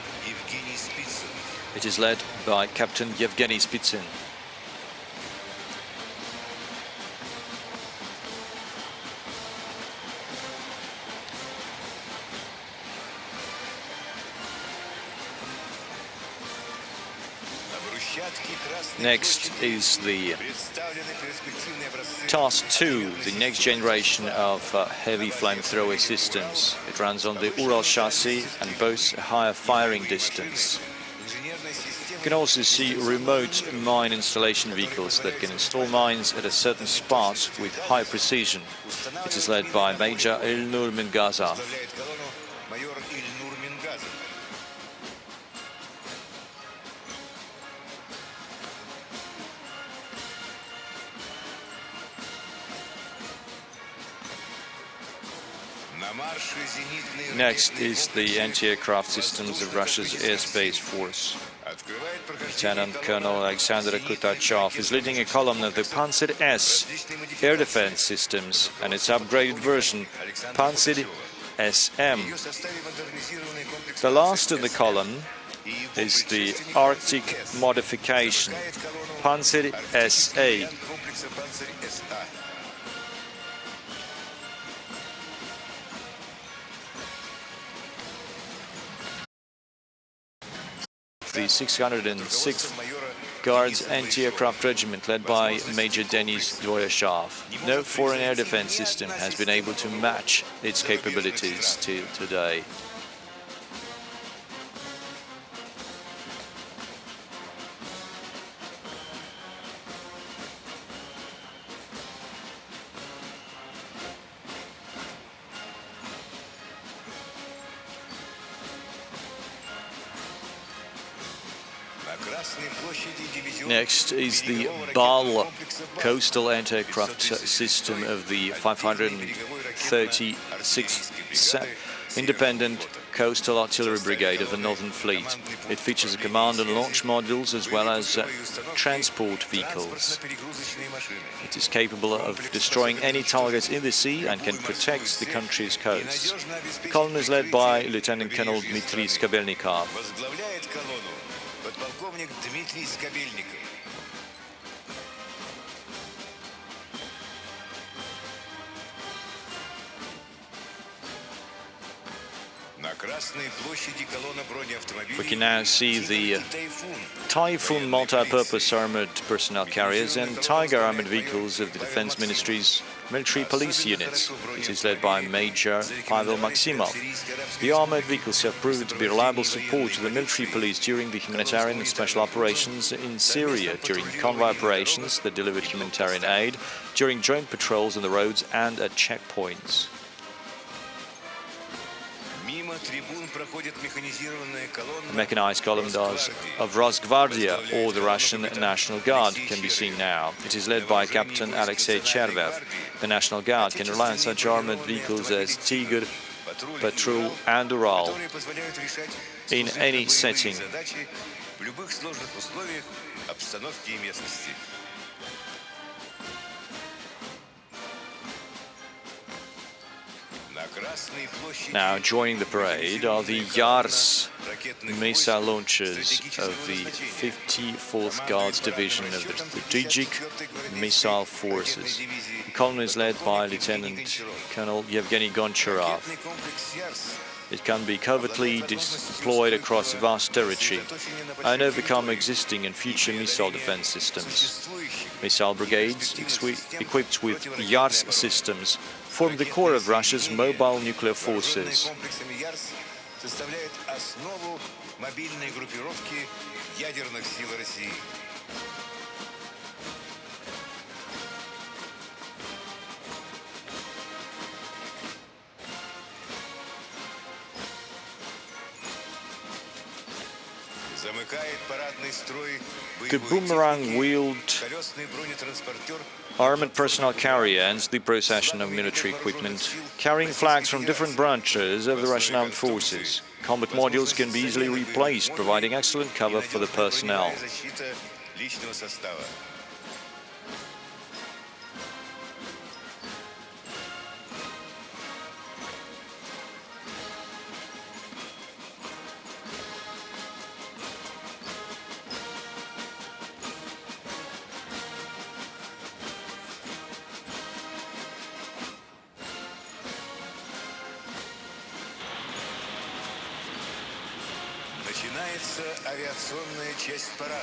It is led by Captain Yevgeny Spitsin. Next is the Task 2, the next generation of heavy flamethrower systems. It runs on the Ural chassis and boasts a higher firing distance. You can also see remote mine installation vehicles that can install mines at a certain spot with high precision. It is led by Major Ilnur Mingaza. Next is the anti-aircraft systems of Russia's airspace force. Lieutenant Colonel Alexander Kutachov is leading a column of the Panzer S air defense systems and its upgraded version, Panzer SM. The last in the column is the Arctic modification, Panzer SA. The 606th Guards Anti-Aircraft Regiment led by Major Denis Dvoyashov. No foreign air defense system has been able to match its capabilities till today. Next is the BAL coastal anti-aircraft system of the 536th Independent Coastal Artillery Brigade of the Northern Fleet. It features a command and launch modules as well as transport vehicles. It is capable of destroying any target in the sea and can protect the country's coasts. The column is led by Lieutenant Colonel Dmitry Skabelnikov. We can now see the Typhoon multi-purpose armored personnel carriers and Tiger armored vehicles of the Defense Ministry's military police units. It is led by Major Pavel Maximov. The armored vehicles have proven to be reliable support to the military police during the humanitarian and special operations in Syria, during convoy operations that delivered humanitarian aid, during joint patrols on the roads and at checkpoints. A mechanized column of Rosgvardia, or the Russian National Guard, can be seen now. It is led by Captain Alexei Chervev. The National Guard can rely on such armored vehicles as Tiger, Patrol and Ural in any setting. Now joining the parade are the Yars missile launchers of the 54th Guards Division of the Strategic Missile Forces. The column is led by Lieutenant Colonel Yevgeny Goncharov. It can be covertly deployed across vast territory and overcome existing and future missile defense systems. Missile brigades equipped with Yars systems form the core of Russia's mobile nuclear forces. The boomerang-wheeled armored personnel carrier ends the procession of military equipment, carrying flags from different branches of the Russian armed forces. Combat modules can be easily replaced, providing excellent cover for the personnel.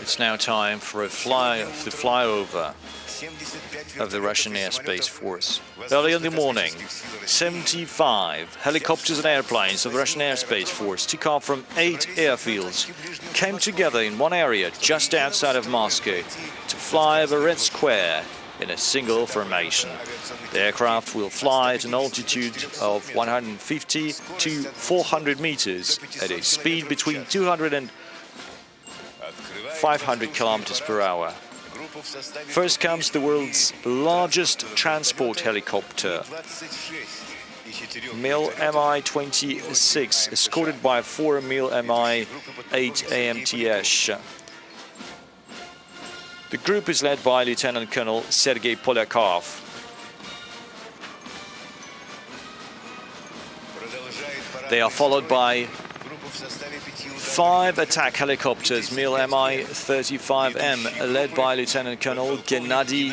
It's now time for the flyover of the Russian Airspace Force. Early in the morning, 75 helicopters and airplanes of the Russian Airspace Force took off from 8 airfields, came together in one area just outside of Moscow to fly over Red Square in a single formation. The aircraft will fly at an altitude of 150 to 400 meters at a speed between 200 and 500 kilometers per hour. First comes the world's largest transport helicopter, Mi-26, escorted by 4 Mi-8 AMTS. The group is led by Lieutenant Colonel Sergei Polyakov. They are followed by 5 attack helicopters, Mi-35M, led by Lieutenant Colonel Gennady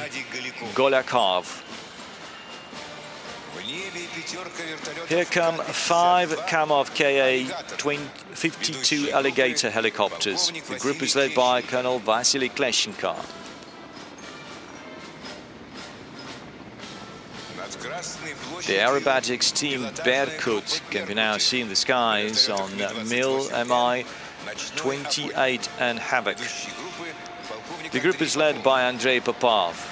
Golyakov. Here come 5 Kamov Ka-52 Alligator helicopters. The group is led by Colonel Vasily Kleshenko. The aerobatics team Berkut can be now seen in the skies on Mi-28 and Havoc. The group is led by Andrei Popov.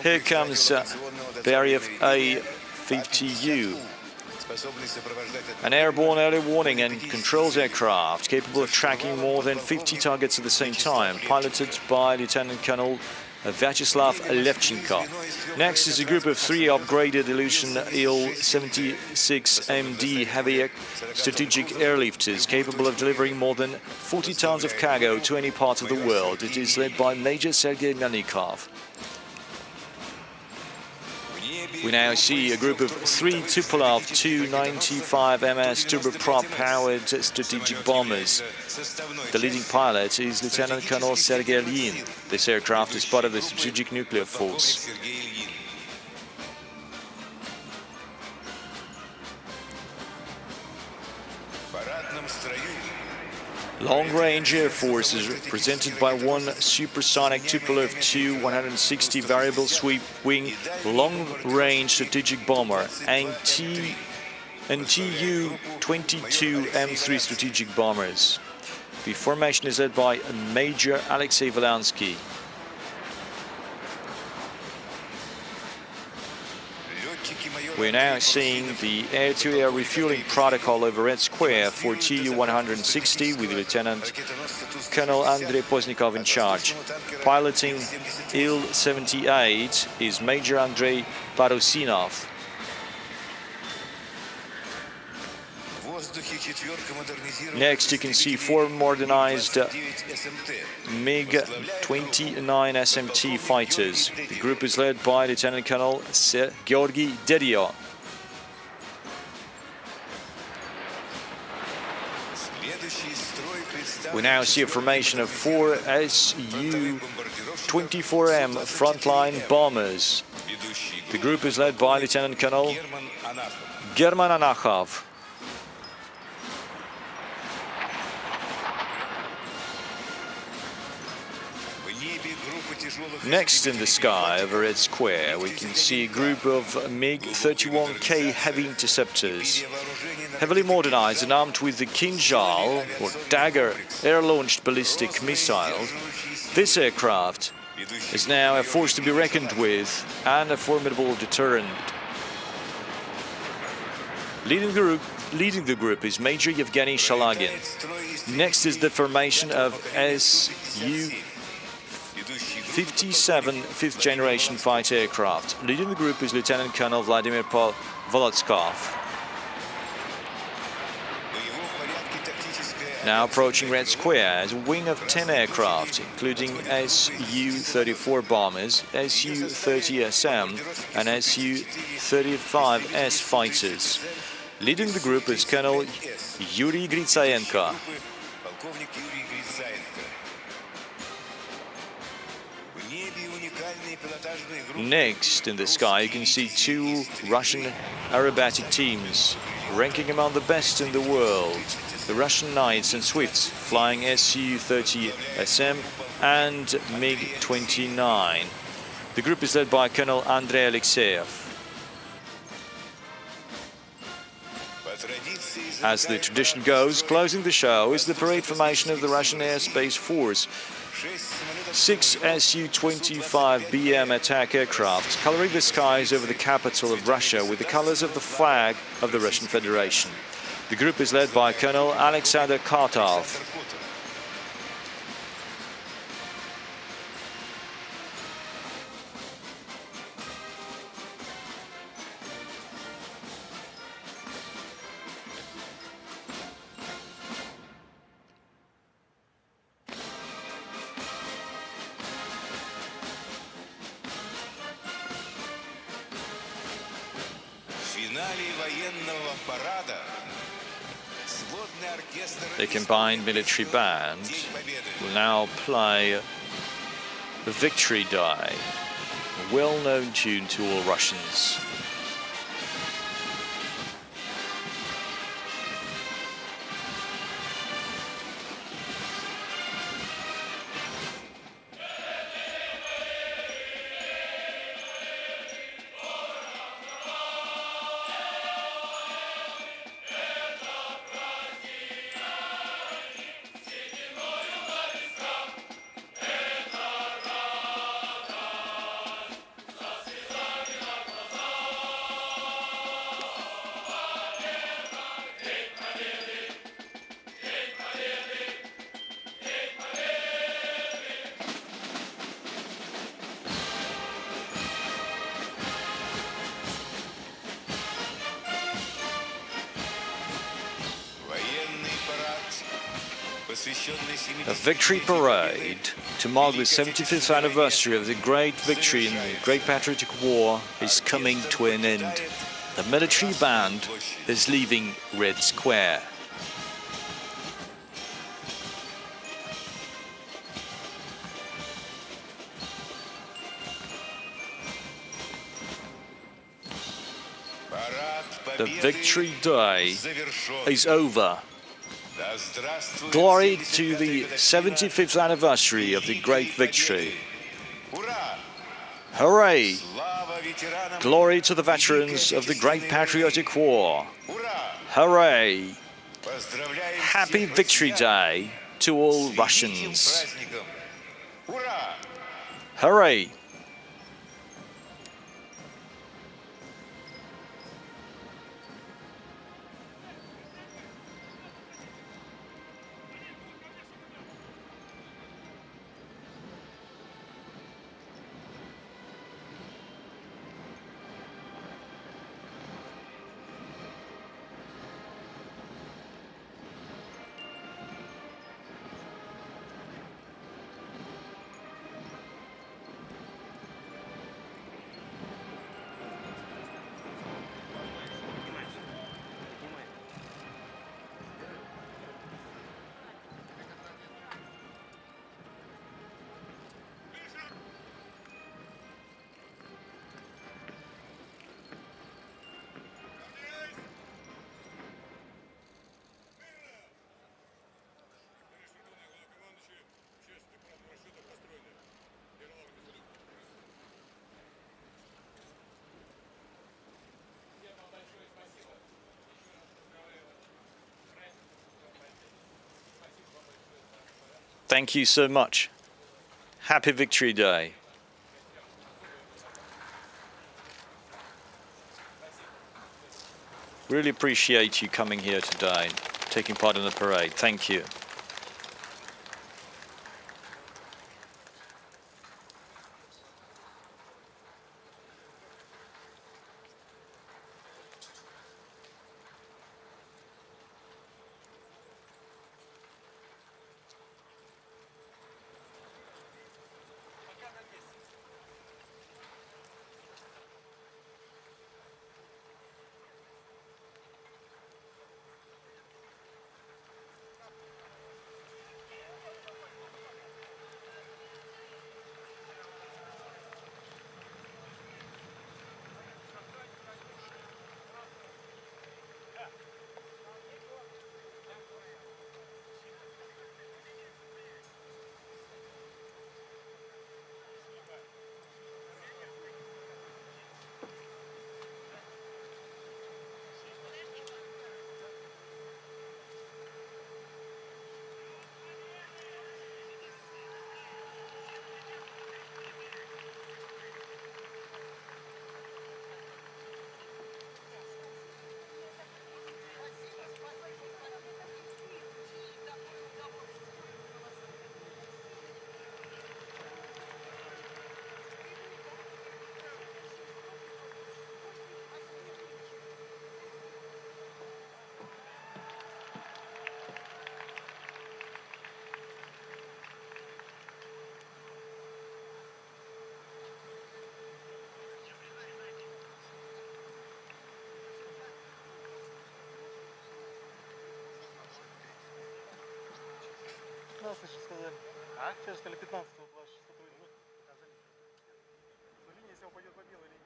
Here comes Beberapa, an airborne early warning and controls aircraft capable of tracking more than 50 targets at the same time, piloted by Lieutenant Colonel Vyacheslav Levchenko. Next is a group of 3 upgraded Ilyushin Il-76MD heavy strategic airlifters capable of delivering more than 40 tons of cargo to any part of the world. It is led by Major Sergei Melnikov. We now see a group of 3 Tupolev Tu-95 MS turboprop-powered strategic bombers. The leading pilot is Lieutenant Colonel Sergei Ilyin. This aircraft is part of the Strategic Nuclear Force. Long-range Air Force is represented by 1 supersonic Tupolev Tu-160 variable sweep wing long-range strategic bomber and Tu-22 M3 strategic bombers. The formation is led by Major Alexei Volansky. We're now seeing the air-to-air refueling protocol over Red Square for Tu-160 with Lieutenant Colonel Andrei Poznikov in charge. Piloting Il-78 is Major Andrei Parusinov. Next, you can see 4 modernized MiG-29 SMT fighters. The group is led by Lieutenant Colonel Georgy Derio. We now see a formation of 4 Su-24M frontline bombers. The group is led by Lieutenant Colonel German Anakhov. Next in the sky over Red Square, we can see a group of MiG-31K heavy interceptors, heavily modernized and armed with the Kinjal, or Dagger, air-launched ballistic missile. This aircraft is now a force to be reckoned with and a formidable deterrent. Leading the group is Major Yevgeny Shalagin. Next is the formation of Su-57 fifth-generation fighter aircraft. Leading the group is Lieutenant Colonel Vladimir Volotskov. Now approaching Red Square is a wing of 10 aircraft, including Su-34 bombers, Su-30SM and Su-35S fighters. Leading the group is Colonel Yuri Gritsayenko. Next, in the sky, you can see two Russian aerobatic teams, ranking among the best in the world. The Russian Knights and Swifts, flying Su-30 SM and MiG-29. The group is led by Colonel Andrei Alexeyev. As the tradition goes, closing the show is the parade formation of the Russian Air Space Force. 6 Su-25BM attack aircraft coloring the skies over the capital of Russia with the colors of the flag of the Russian Federation. The group is led by Colonel Alexander Kartov. The combined military band will now play the Victory Die, a well-known tune to all Russians. A victory parade to mark the 75th anniversary of the great victory in the Great Patriotic War is coming to an end. The military band is leaving Red Square. The Victory Day is over. Glory to the 75th anniversary of the great victory. Hooray! Glory to the veterans of the Great Patriotic War. Hooray! Happy Victory Day to all Russians. Hooray! Thank you so much. Happy Victory Day. Really appreciate you coming here today, taking part in the parade. Thank you. 15 же сказали. А? Сейчас сказали 15 вот ваш сотрудник. За линией, если он пойдет по белой линии.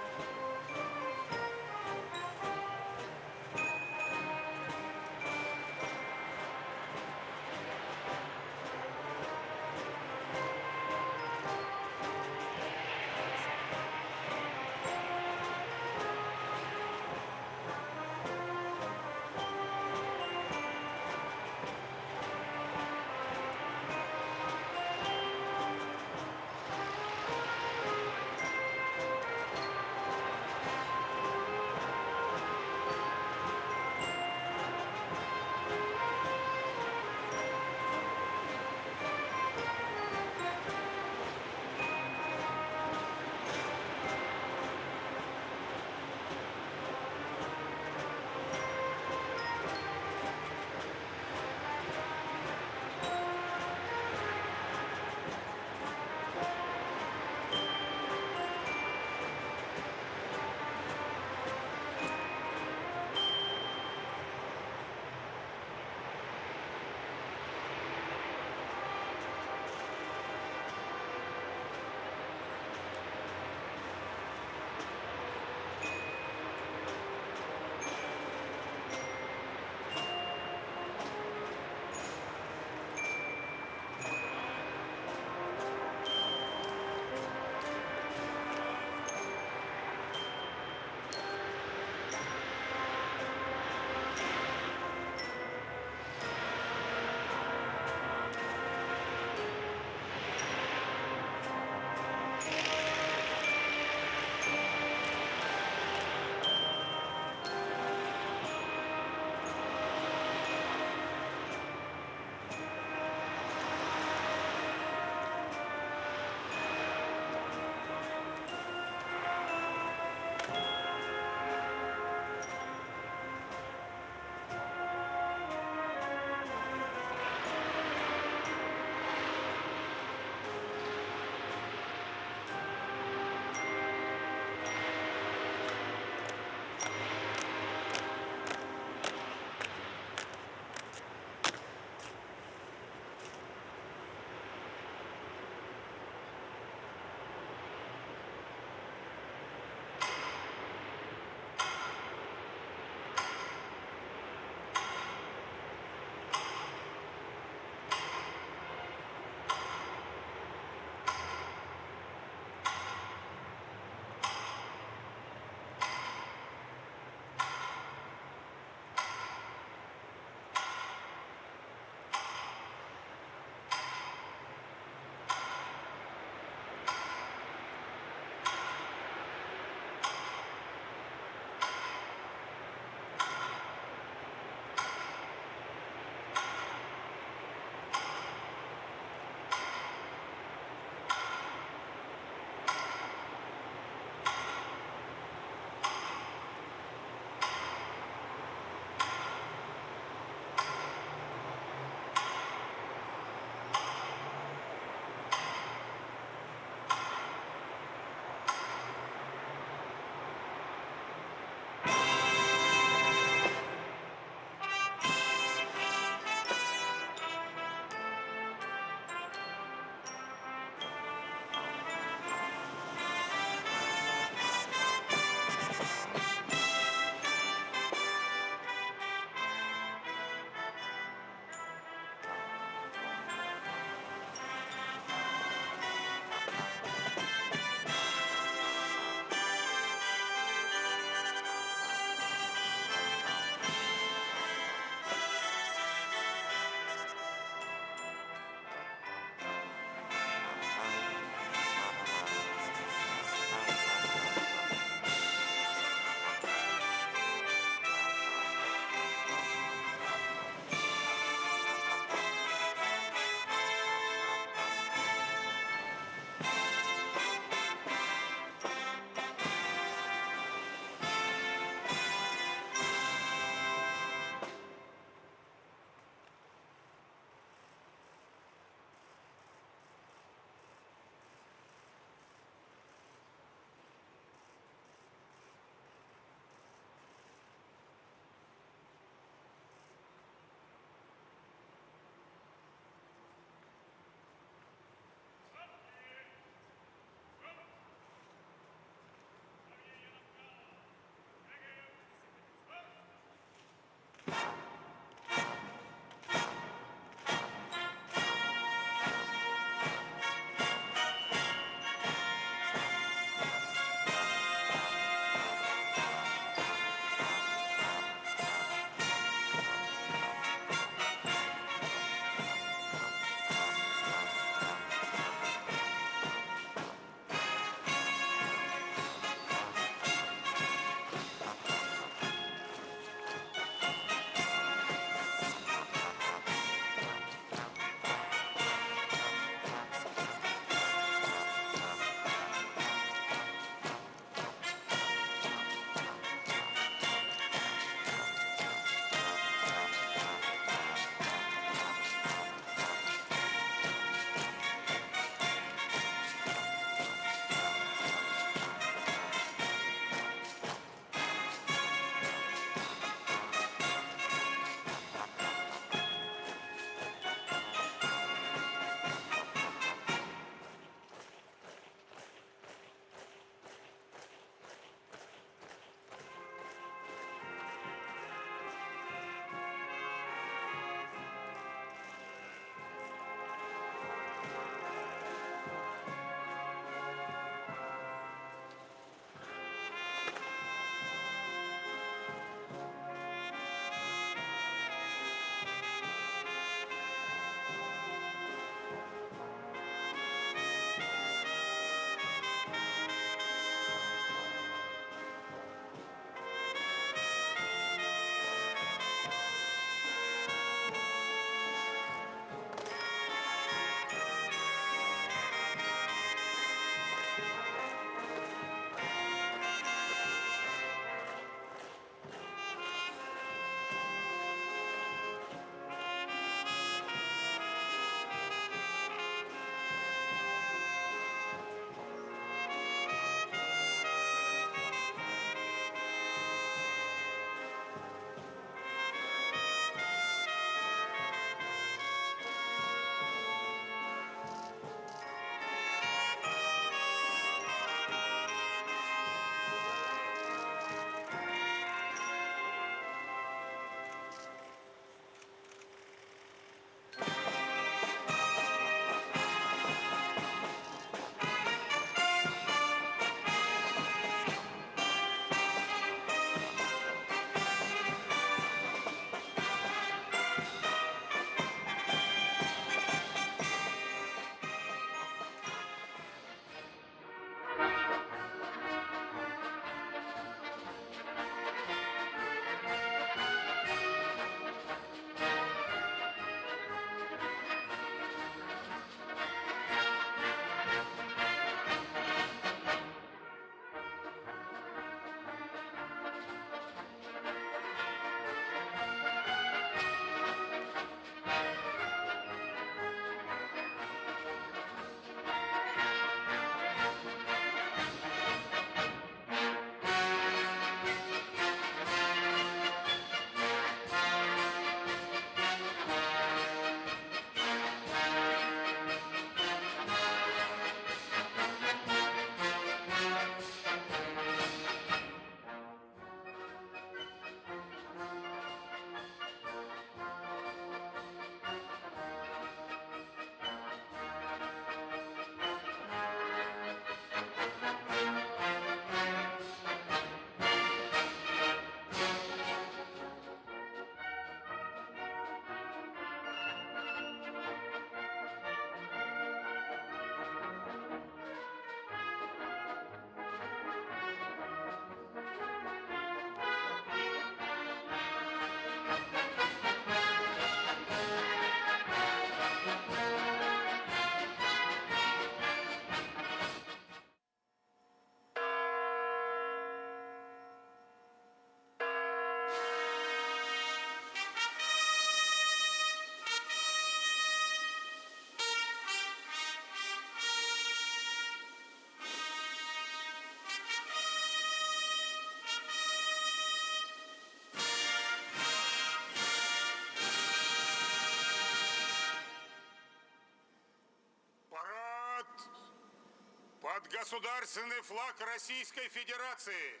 государственный флаг Российской Федерации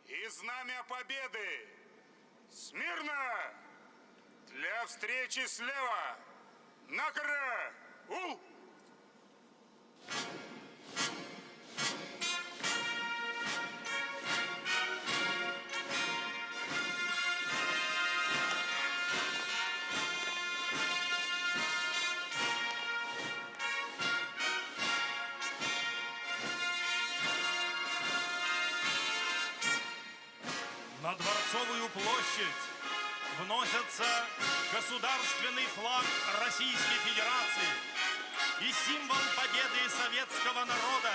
и знамя Победы. Смирно! Для встречи слева! Накра! Ул! На Дворцовую площадь вносятся государственный флаг Российской Федерации и символ победы советского народа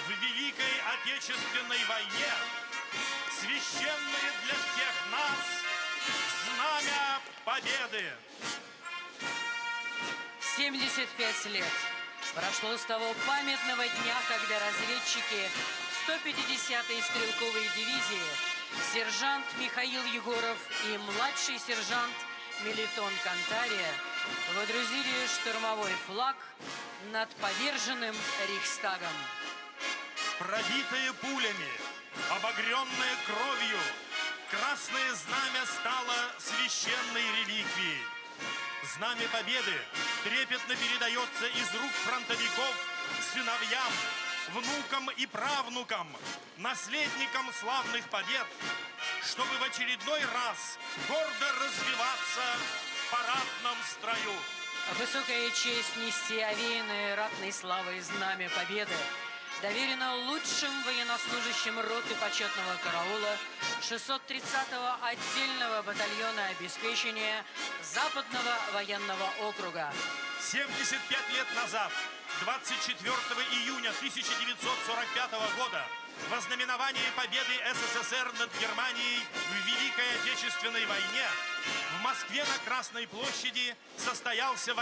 в Великой Отечественной войне, священное для всех нас знамя Победы. 75 лет прошло с того памятного дня, когда разведчики 150-й стрелковой дивизии сержант Михаил Егоров и младший сержант Мелитон Кантария водрузили штурмовой флаг над поверженным Рейхстагом. Пробитое пулями, обогренное кровью, красное знамя стало священной реликвией. Знамя Победы трепетно передается из рук фронтовиков сыновьям, внукам и правнукам, наследникам славных побед, чтобы в очередной раз гордо развиваться в парадном строю. Высокая честь нести овеянное ратной славой знамя Победы доверено лучшим военнослужащим роты почетного караула 630-го отдельного батальона обеспечения Западного военного округа. 75 лет назад, 24 июня 1945 года, в ознаменовании победы СССР над Германией в Великой Отечественной войне в Москве на Красной площади состоялся